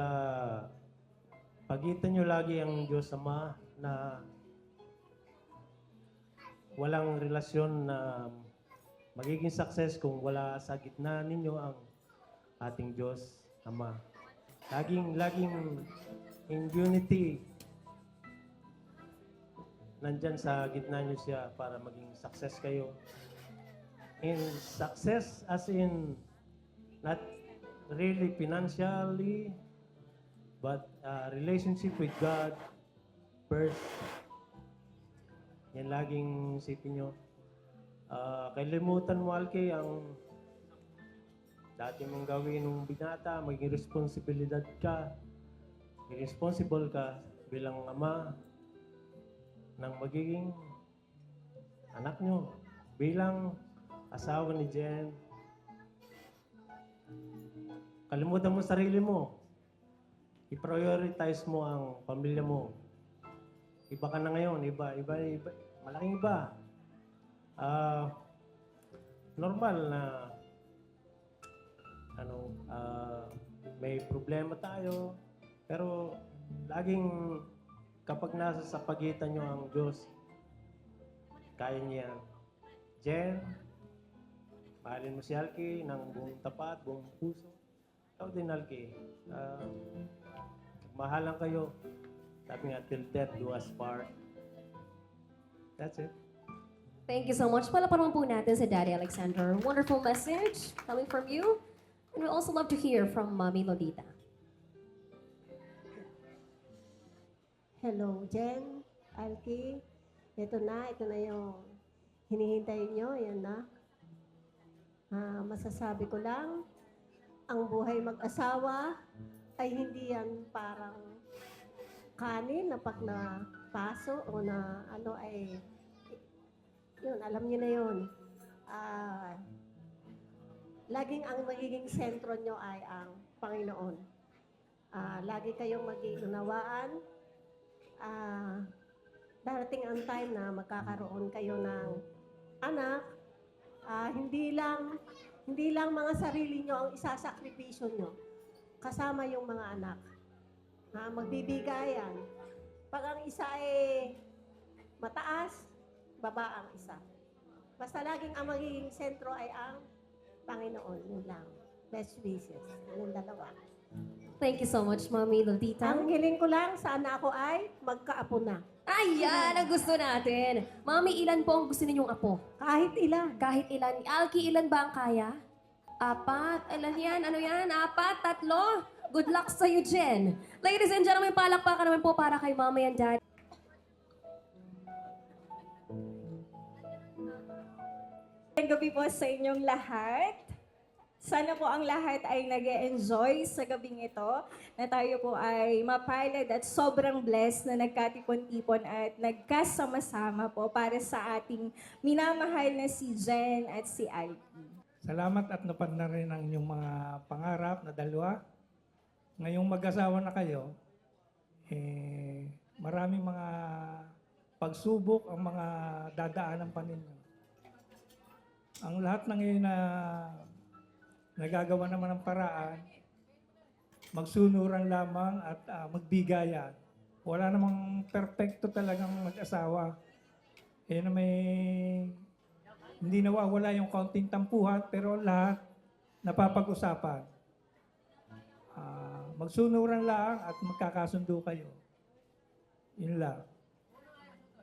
S10: pagitan nyo lagi ang Diyos Ama na walang relasyon na magiging success kung wala sa gitna ninyo ang ating Diyos Ama. Laging in unity. Nandyan sa gitna nyo siya para maging success kayo. In success as in not really financially, but relationship with God first. Yan laging isipin nyo. Kalimutan mo, Alki, ang dati mong gawin nung binata, maging responsibilidad ka. Responsible ka bilang ama ng magiging anak nyo. bilang asawa ni Jen, kalimutan mo sarili mo. I-prioritize mo ang pamilya mo. Iba ka na ngayon, iba, malaking iba. Normal na may problema tayo, pero laging kapag nasa sa pagitan nyo ang Diyos, kaya niya yan. Jen, mahalin mo si Alki ng buong tapat, buong puso. Ikaw din, Alki. Mahalan kayo. Sabi nga, till death do us part. That's it.
S7: Thank you so much. Palaparan po natin sa Daddy Alexander. Wonderful message coming from you. And we also love to hear from Mommy Lolita.
S11: Hello, Jen, Alki. Ito na yung hinihintay nyo. Yan na. Masasabi ko lang, ang buhay mag-asawa ay hindi yan parang kanin na pag napaso o na ano ay yun, alam niyo na yun. Laging ang magiging sentro nyo ay ang Panginoon. Lagi kayong mag-iunawaan. Darating ang time na magkakaroon kayo ng anak. Hindi lang mga sarili nyo ang isasakripisyo nyo. Kasama yung mga anak. Magbibigayan. Pag ang isa ay mataas, baba ang isa. Basta laging ang magiging sentro ay ang Panginoon. Yun lang. Best wishes. Yung dalawa.
S7: Thank you so much, Mommy Lolita.
S11: Ang hiling ko lang, sana ako ay magkaapo na.
S7: Ayan, ang gusto natin. Mami, ilan po ang gusto ninyong apo?
S11: Kahit ilan.
S7: Kahit ilan. Alki, ilan ba ang kaya? 4. Ilan yan? Ano yan? 4? 3? Good luck sa'yo, Jen. Ladies and gentlemen, palakpakan naman po para kay Mama and Dad.
S3: Magandang gabi po sa inyong lahat. Sana po ang lahat ay nag-e-enjoy sa gabing ito, na tayo po ay mapalad at sobrang blessed na nagkatipon-tipon at nagkasama-sama po para sa ating minamahal na si Jen at si Alki.
S2: Salamat at napad na rin ang inyong mga pangarap na dalawa. Ngayong mag-asawa na kayo, maraming mga pagsubok ang mga dadaanan pa ninyo. Ang lahat ng ngayon na nagagawa naman ng paraan, magsunuran lamang at magbigayan. Wala namang perfecto talagang mag-asawa. Na may hindi nawawala yung kaunting tampuhan, pero lahat napapag-usapan. Magsunuran lang at magkakasundo kayo. Yun lang.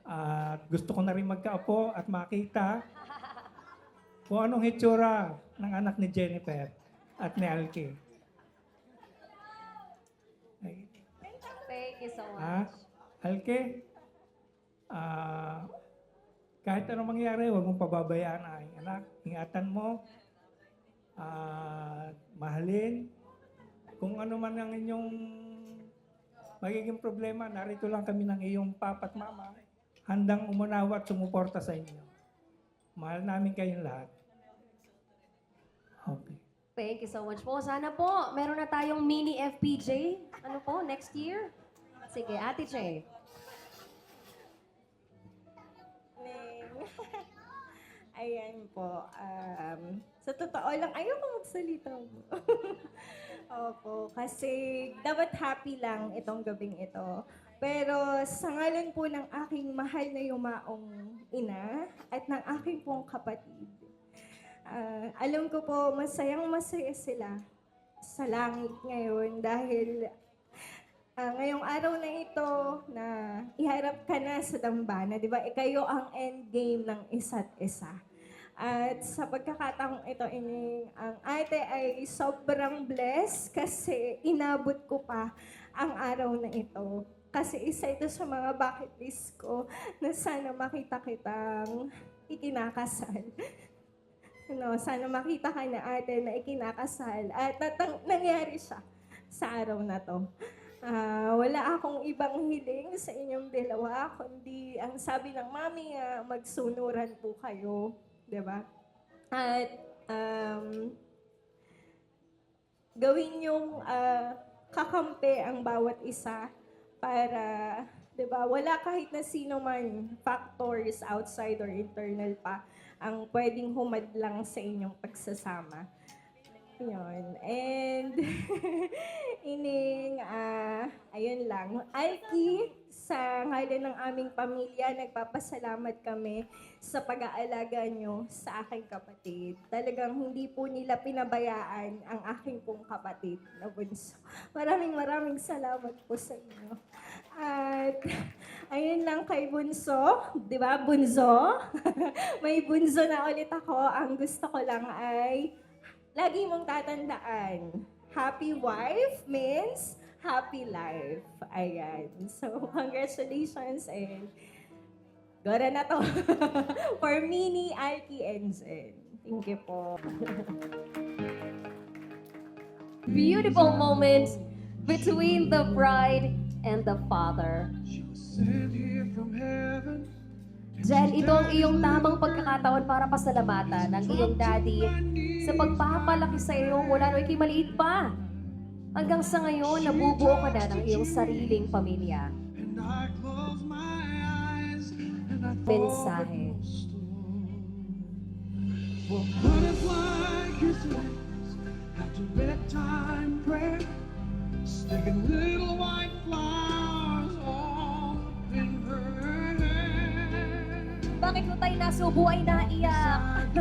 S2: At gusto ko na rin magkaapo at makita kung anong hitsura ng anak ni Jennifer at ni Alki.
S7: Thank you so much.
S2: Alki, kahit anong mangyari, huwag mong pababayaan ang aking anak. Ingatan mo, mahalin. Kung ano man ang inyong magiging problema, narito lang kami ng iyong papa at mama. Handang umunawa at sumuporta sa inyo. Mahal namin kayong lahat. Okay.
S7: Thank you so much po. Sana po, meron na tayong mini FPJ. Ano po, next year? Sige, Ate Che.
S3: Ayan po. Sa totoo lang, ayoko magsalita mo. Opo, kasi dapat happy lang itong gabing ito. Pero sa ngalan po ng aking mahal na yumaong ina at ng aking pong kapatid, alam ko po masayang-masaya sila sa langit ngayon dahil ngayong araw na ito na iharap ka na sa dambana, di ba? Kayo ang endgame ng isa't isa. At sa pagkakataong ito, ang ate ay sobrang blessed kasi inabot ko pa ang araw na ito. Kasi isa ito sa mga bucket list ko na sana makita kitang ikinakasal. Sana makita ka na ate na ikinakasal at nangyari siya sa araw na to. Wala akong ibang hiling sa inyong dalawa, kundi ang sabi ng mami, magsunuran po kayo. 'di ba? At gawin yung kakampi ang bawat isa para, 'di ba, wala kahit na sino man factors outside or internal pa ang pwedeng humadlang sa inyong pagsasama. Yun. And, ayun lang. Alki, sa ngalan ng aming pamilya, nagpapasalamat kami sa pag-aalaga nyo sa aking kapatid. Talagang hindi po nila pinabayaan ang aking pong kapatid na bunso. Maraming salamat po sa inyo. At, ayun lang kay Bunso. Di ba, Bunso? May bunso na ulit ako. Ang gusto ko lang ay lagi mong tatandaan, happy wife means happy life. Ayan. So, congratulations and gora na to for Mini, Alki, and Zen. Thank you po.
S7: Beautiful moment between the bride and the father. Jen, ito ang iyong tamang pagkakataon para pasalamatan ng iyong daddy sa pagpapalaki sa iyo mula nung ikay maliit pa. Hanggang sa ngayon, nabubuo ka na ng iyong sariling pamilya. Mensahe. Bakit mo tayo nasubo ay naiyak?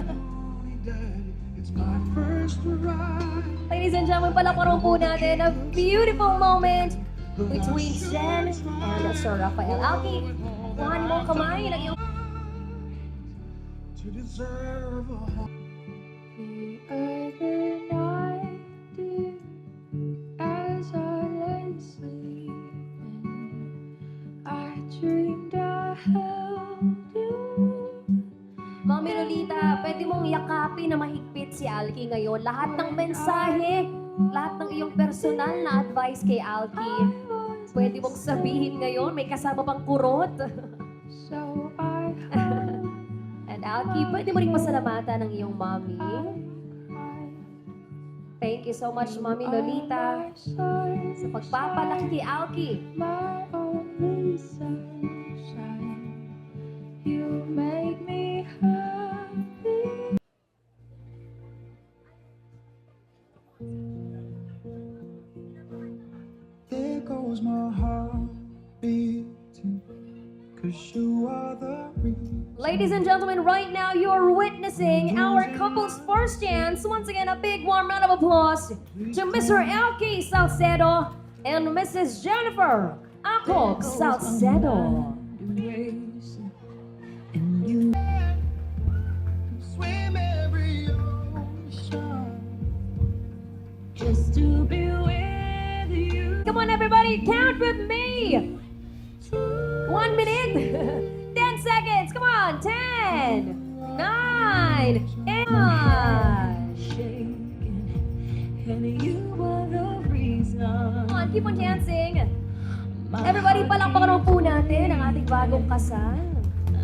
S7: Ladies and gentlemen, palaparoon po natin a beautiful moment between Jen and Sir Rafael. Alki, kuhanin mo ang kamay ng iyong...
S3: The other night, dear, as I lay sleeping, I dreamed I held you.
S7: Mami Lolita, pwede mong yakapin na mahigpit si Alki ngayon. Lahat ng mensahe, lahat ng iyong personal na advice kay Alki, pwede mong sabihin ngayon, may kasama pang kurot.
S3: So I
S7: And Alki, pwede mo rin pasalamatan ng iyong mommy. Thank you so much, Mami Lolita, sa pagpapalaki kay Alki.
S3: my only sunshine. You make me happy.
S9: There goes my heart beating, 'cause you are the reason.
S7: Ladies and gentlemen, right now you're witnessing our couple's first dance. Once again, a big warm round of applause to Mr. Alki Salcedo and Mrs. Jennifer Acob Salcedo.
S9: Swim every ocean.
S3: Just to be with you.
S7: Come on, everybody, count with me. 1 minute, 10 seconds. Come on, 10, 9, 8.
S3: And you are the reason.
S7: Come on, keep on dancing. Everybody, palakpakan naman po natin ang ating bagong kasal.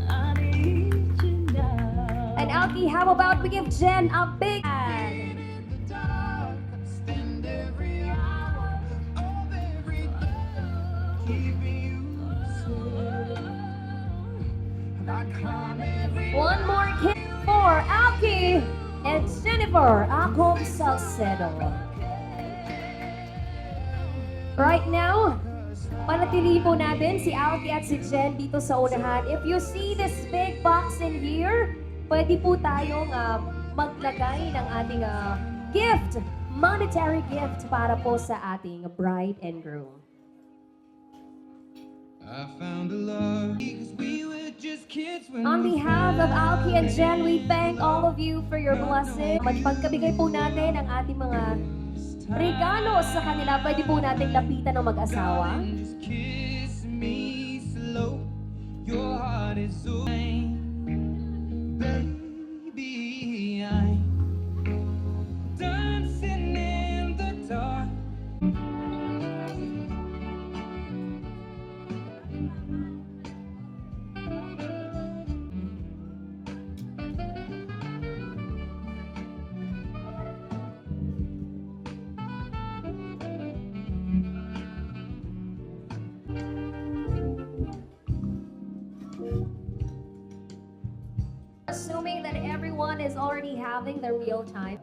S3: I need you now.
S7: And Alki, how about we give Jen a big hand?
S9: Spend every hour of every day keeping you safe. And I climb every
S7: One more kiss for Alki and Jennifer Acob Salcedo. Right now, panatili po natin si Alki at si Jen dito sa unahan. If you see this big box in here, pwede po tayong maglagay ng ating gift, monetary gift para po sa ating bride and groom.
S9: I found a love because we were just kids when
S7: On behalf of Alki and Jen, we thank all of you for your blessing. Magpagkabigay po natin ang ating mga regalo sa kanila. Pwede po natin lapitan ng mag-asawa.
S9: just kiss me slow. Your heart is so baby, I'm dancing in the dark.
S7: is already having the real time.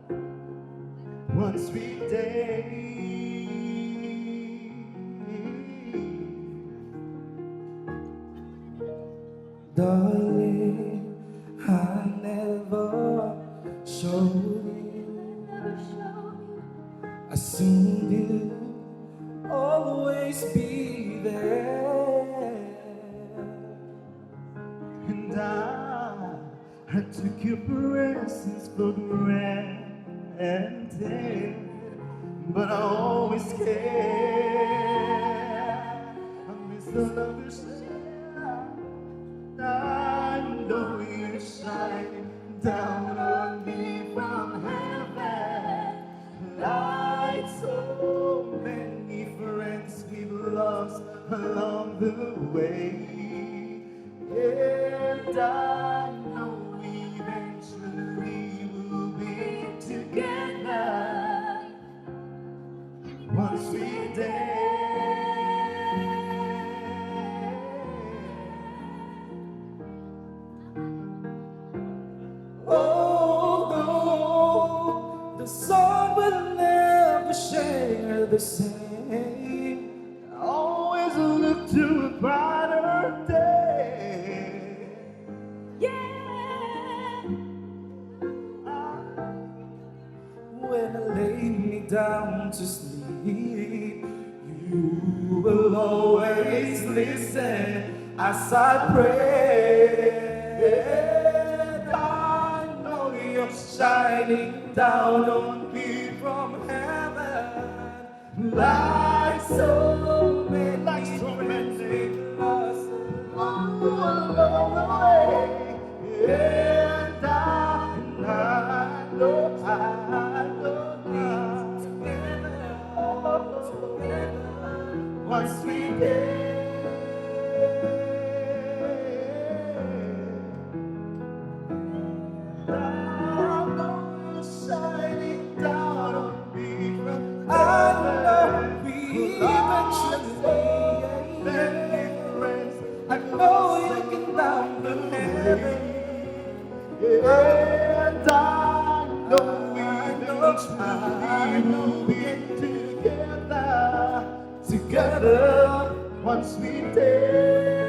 S9: One sweet day. Darling, I never showed you. I assumed you'd always be there. And I took your presence for granted, but I always care. I miss the love you share. I know you're shining down on me from heaven, like so many friends we've lost along the way. And I know eventually we'll be together one sweet day. Although the sun will never share the same, I always look to a brighter day. Yeah. When I lay me down to sleep, you will always listen as I pray. I know you're shining down on me from heaven, like so many friends we've lost along the way. And I know together, one sweet day. I know you can down the heaven, and I know we'll be together one sweet day.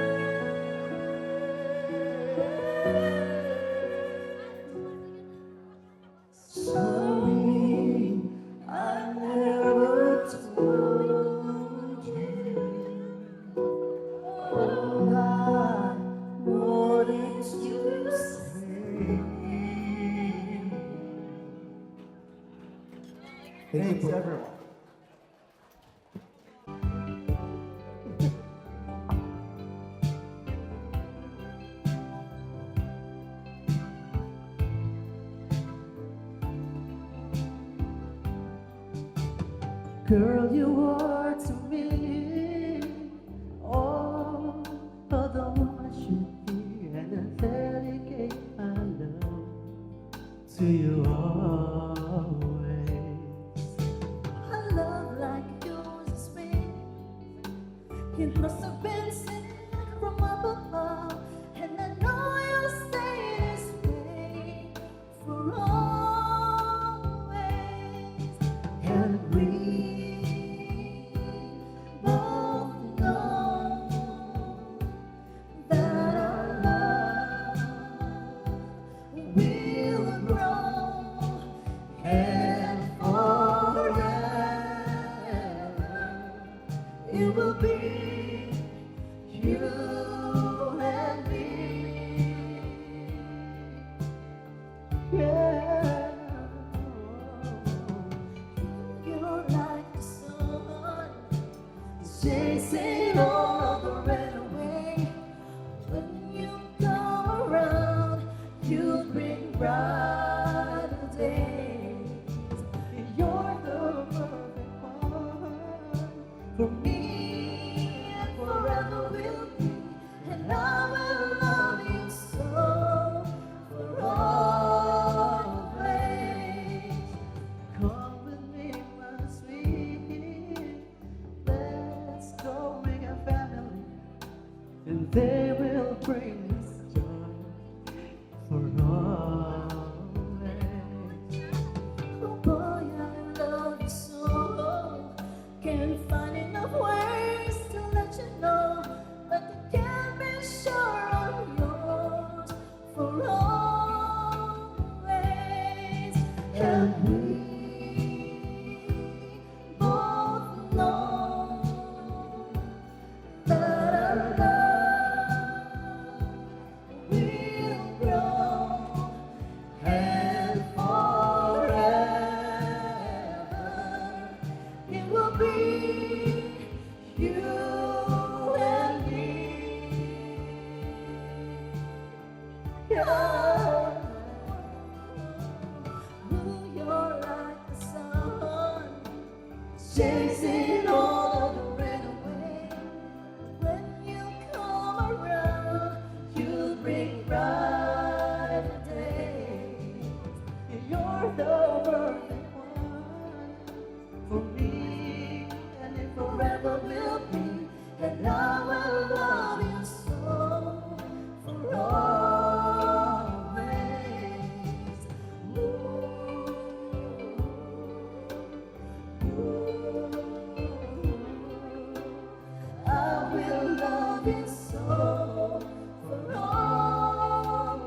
S9: Sorry, I never told you all I wanted to say. Thanks, everyone. Girl, you are to me all of the woman should be, and I dedicate my love to you always. A love like yours is sweet. It must have been sent from up above, and I know you'll stay this way for always. And we both know that our love will grow, and forever it will be you and me. Yeah. You're like the sun, chasing all the red away. When you come around, you bring brighter days. You're the perfect one for me, and forever will be. And I will love you so for always. Come with me, my sweet. Let's go make a And we both know that our love will grow, and forever it will be you and me. You're like the sun, chasing all of the rain away. When you come around, you bring brighter days. You're the perfect one for me, and it forever will be. And I will love you so for always. I will love you so for always.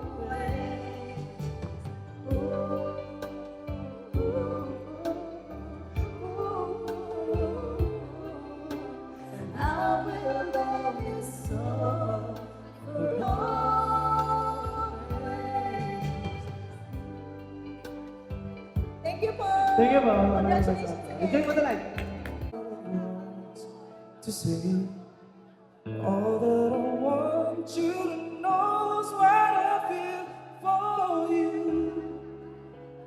S9: I will love you so for always. Thank you po.
S10: Thank you, ma'am.
S9: Congratulations
S10: Enjoy mo the light.
S1: To say all that I want you to know is what I feel for you.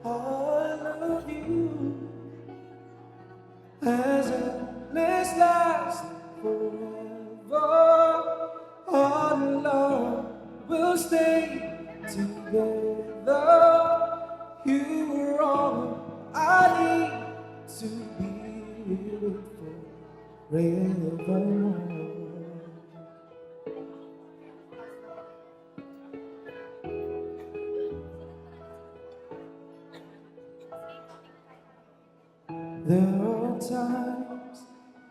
S1: I love you as endless last forever. Our love will stay together. You are all I need to be with forevermore. There are times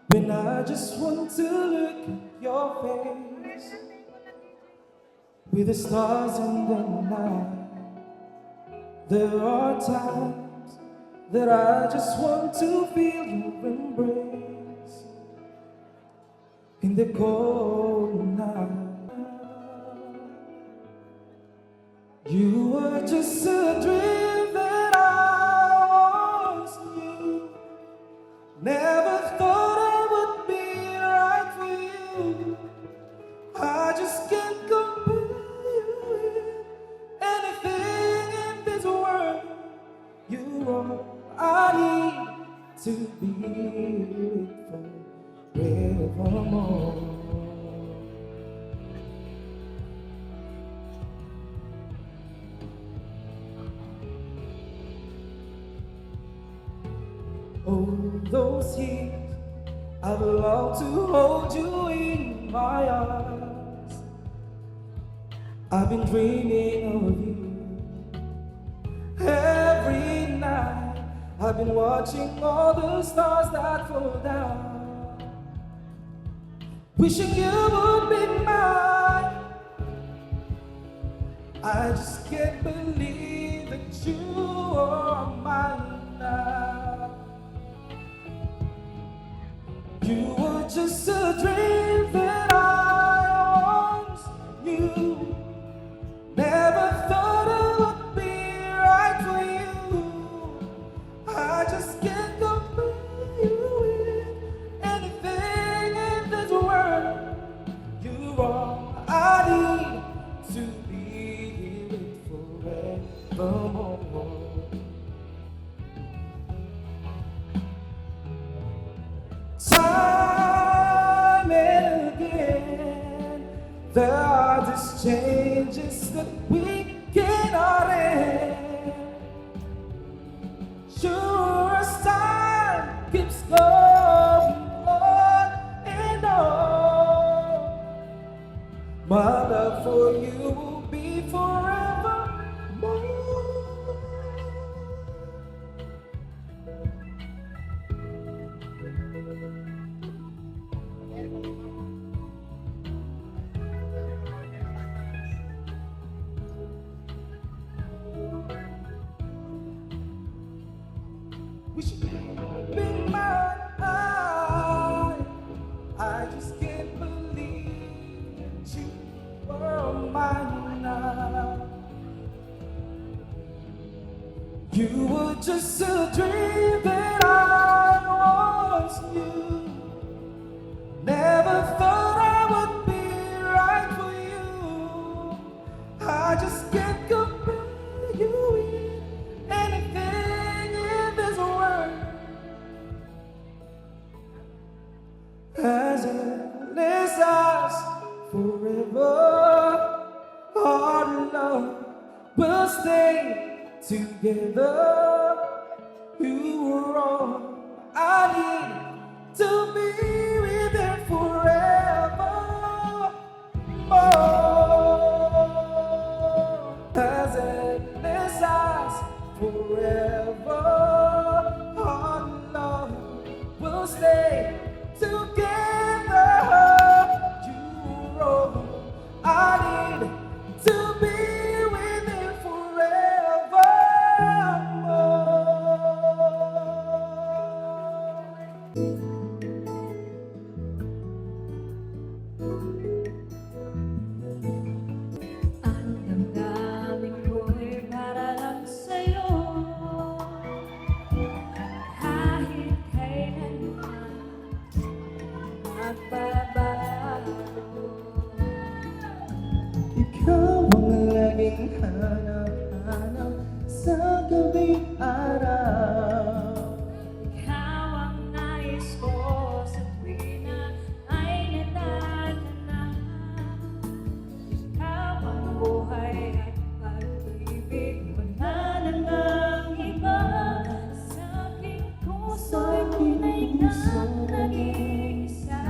S1: when I just want to look at your face with the stars in the night. There are times that I just want to feel your embrace in the cold night. You were just a dream that I once knew. Never thought I would be right for you. I just can't compare you with anything in this world. You're all I need to be with forevermore. Oh, those years I've longed to hold you in my arms. I've been dreaming of you every night. I've been watching all the stars that fall down, wishing you would be mine. I just can't believe that you are mine now. You were just a dream that I once knew. Never thought I would be right for you. I just can't compare you with anything in this world. You're all I need to be here forevermore. Time
S5: wish you could be mine. I just can't believe that you were mine now. You were just a dream that I once knew. Never thought I would be right for you. I just can't compare you with anything in this world. As endless as forever, our love will stay together. You were all I need to be with you forever. As endless as forever, our love will stay together. You were all I need to be with you forever.
S9: Ang damdamin ko'y para lang sa'yo. Kahit kailanman magbabago.
S5: Ikaw ang laging hanap-hanap sa gabing araw.
S9: Ikaw ang nais ko sa tuwing na ay natatanaw. Ikaw ang buhay at pag-ibig, wala na ngang iba. Sa aking puso'y tunay kang nag-iisa.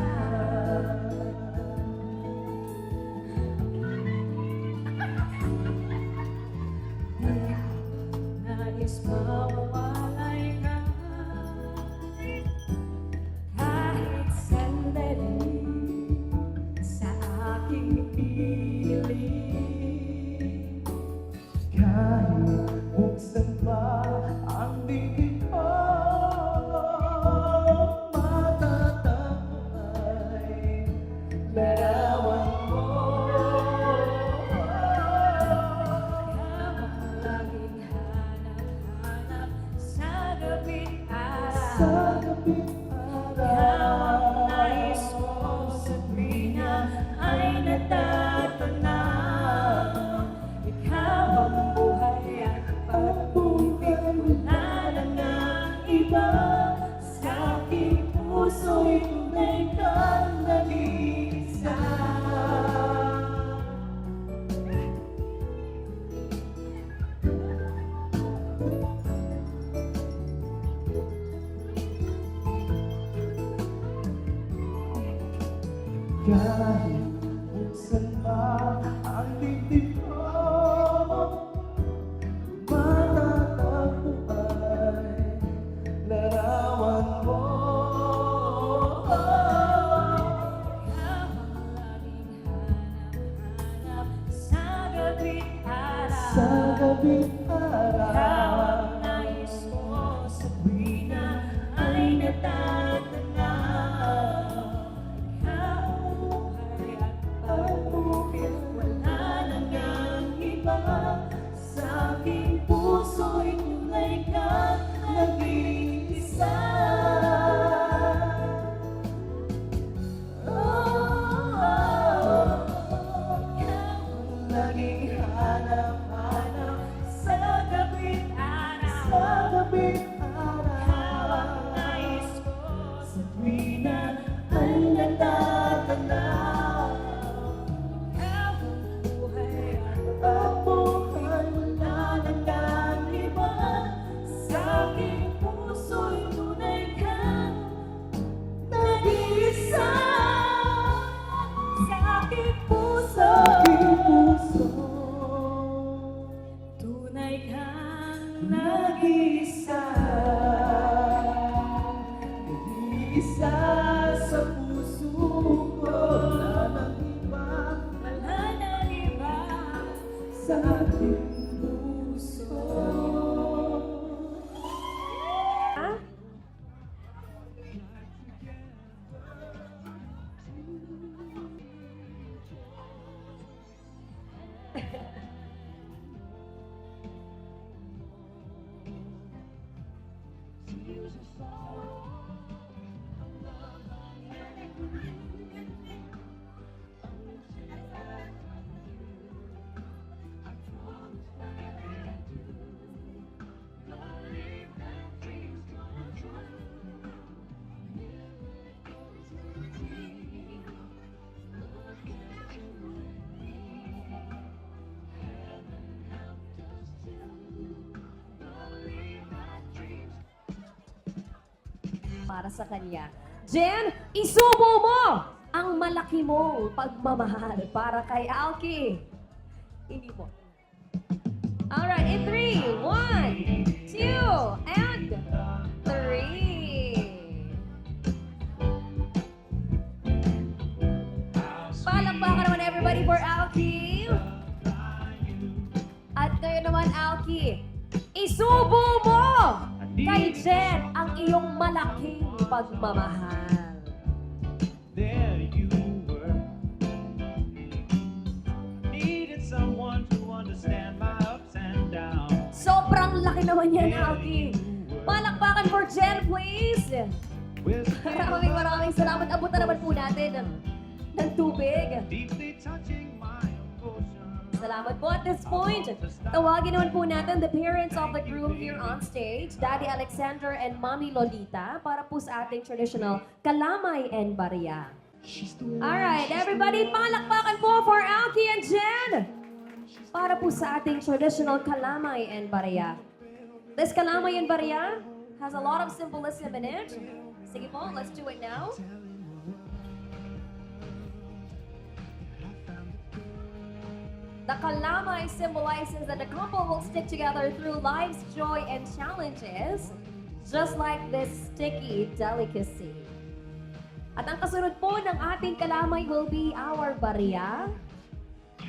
S9: Nais mawalay ka kahit sandali sa aking piling.
S5: Kahit buksan pa ang bibig ko, matatamo ay larawan mo.
S9: Ikaw ang laging hanap-hanap sa gabing araw.
S5: Sa gabing
S9: Ikaw ang nais ko sa tuwing na ay natatanaw. Ikaw ang buhay at pag-ibig, wala na ngang iba. Sa aking puso'y tunay kang nag-iisa.
S5: Kahit buksan pa ang bibig ko, matatamo ay larawan mo.
S9: Ikaw ang laging hanap-hanap sa gabing araw.
S5: Sa gabing
S9: Ikaw
S5: araw,
S9: ang nais ko sa tuwing na ay natatanaw. Ikaw ang buhay at pag-ibig, wala na ngang iba. Sa aking puso'y tunay kang nag-iisa. Ikaw ang
S5: laging hanap-hanap
S9: sa gabing araw.
S5: sa gabing
S9: Ikaw
S5: araw.
S9: ang nais ko sa tuwing na ay natatanaw. Ikaw ang buhay at pagbuhay, wala na ngang iba. Sa aking puso'y tunay kang nag-iisa. Sa aking puso,
S5: Aking puso,
S9: tunay kang nag-iisa.
S7: Para sa kanya. Jen, isubo mo ang malaki mong pagmamahal para kay Alki. Hindi po. Alright, in 3, 1, 2, and 3. Palakpakan naman everybody for Alki. At ngayon naman, Alki, isubo mo kay Jen ang iyong malaking pagmamahal.
S10: There you were. Needed someone to understand my ups and downs.
S7: Sobrang laki naman yan, Alki. Palakpakan for Jen, please. Maraming salamat. Abot na naman po natin ng tubig.
S10: Deeply touching my emotions.
S7: Salamat po. At this point, tawagin naman po natin the parents of the groom here on stage, Daddy Alexander and Mommy Lolita, para po sa ating traditional Kalamay and Barya. Alright, everybody, palakpakan po for Alki and Jen! Para po sa ating traditional Kalamay and Barya. This Kalamay and Barya has a lot of symbolism in it. Sige po, let's do it now. The Kalamay symbolizes that the couple will stick together through life's joy and challenges, just like this sticky delicacy. At ang kasunod po ng ating Kalamay will be our Barya.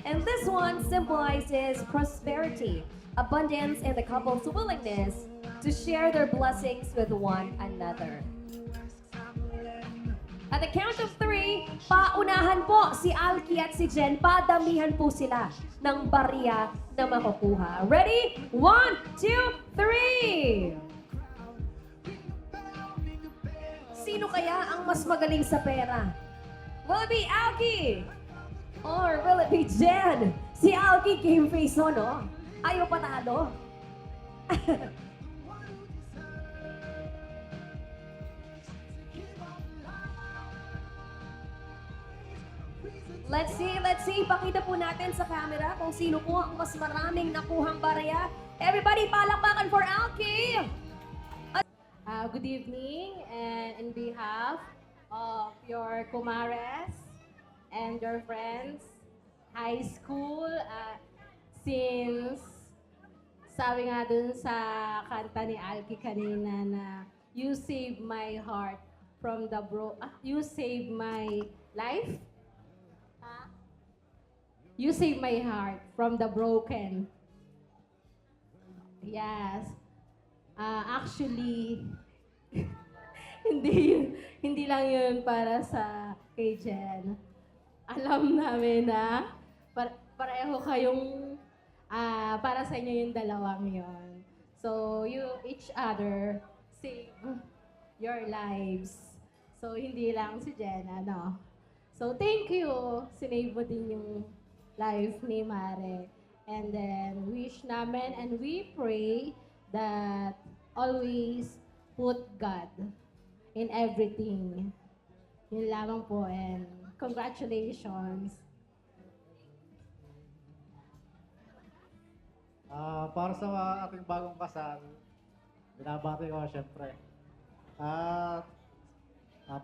S7: And this one symbolizes prosperity, abundance, and the couple's willingness to share their blessings with one another. At the count of 3, paunahan po si Alki at si Jen. Padamihan po sila ng barya na makukuha. Ready? 1, 2, 3! Sino kaya ang mas magaling sa pera? Will it be Alki? Or will it be Jen? Si Alki game face on, no? Ayaw panalo. Let's see. Pakita po natin sa camera kung sino po ang mas maraming nakuhang barya. Everybody, palakpakan for Alki!
S12: Good evening, and in behalf of your kumares and your friends, high school, since sabi nga dun sa kanta ni Alki kanina na you saved my heart from the you saved my life. You saved my heart from the broken. Yes. Actually, hindi lang yun para sa kay Jen. Alam namin na pareho kayong para sa inyo yung dalawang yon. So, you each other save your lives. So, hindi lang si Jen, ano. So, thank you. Sinave mo din yung life ni Mare. And then, wish namin and we pray that always put God in everything. Yun lamang po, and congratulations.
S10: Para sa ating bagong kasal, binabati ko siyempre.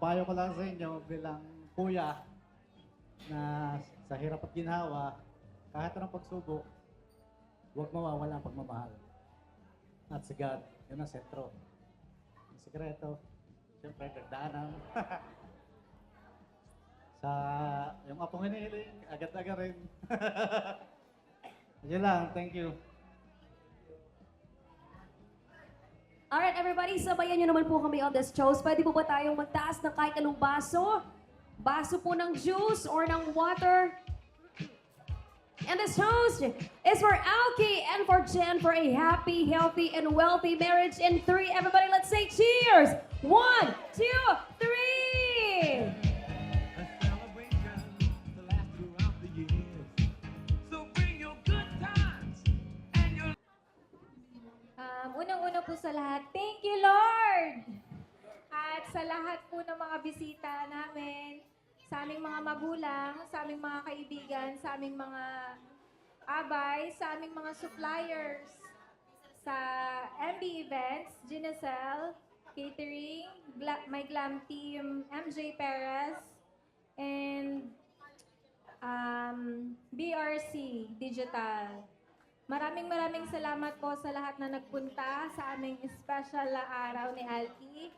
S10: Payo ko lang sa inyo bilang kuya na sa hirap at ginhawa, kahit anong pagsubok, huwag mawawala ang pagmamahal. At si God, yun ang sentro. Ang sikreto, siyempre, nagdaanan. Sa yung apong hinihiling, agad-agad rin. Yun lang, thank you.
S7: Alright, everybody, sabayan nyo naman po kami on this shows. Pwede po ba tayong magtaas ng kahit anong baso? Baso po ng juice or ng water? And this toast is for Alki and for Jen for a happy, healthy, and wealthy marriage. In 3, everybody, let's say cheers. 1, 2, 3.
S3: Unang-una po sa lahat, thank you, Lord! At sa lahat po ng mga bisita namin, sa aming mga magulang, sa aming mga kaibigan, sa aming mga abay, sa aming mga suppliers, sa MB Events, Ginecel, Catering, my glam team, MJ Perez, and BRC Digital. Maraming salamat po sa lahat na nagpunta sa aming special na araw ni Alki.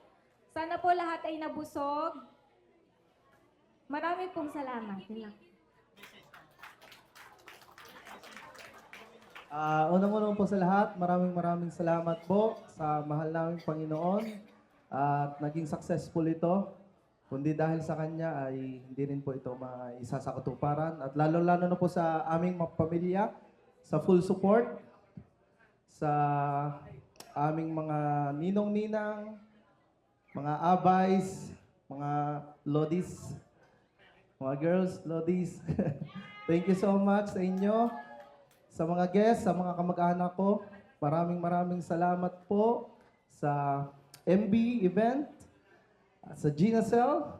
S3: Sana po lahat ay nabusog. Marami pong salamat. Yun lang.
S6: Unang-unang po sa lahat, maraming salamat po sa mahal naming Panginoon at naging successful ito. Kundi dahil sa Kanya ay hindi rin po ito maisa sa katuparan at lalo-lalo na po sa aming mga pamilya, sa full support, sa aming mga ninong-ninang, mga abays, mga lodis, mga girls, lodis. Thank you so much sa inyo. Sa mga guests, sa mga kamag-anak ko, maraming salamat po sa MB event, sa Ginecel,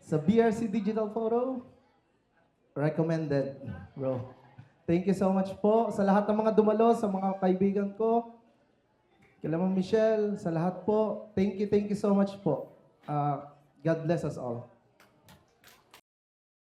S6: sa BRC Digital Photo. Recommended, bro. Thank you so much po sa lahat ng mga dumalo, sa mga kaibigan ko, kila Ma'am Michelle, sa lahat po. Thank you so much po. God bless us all.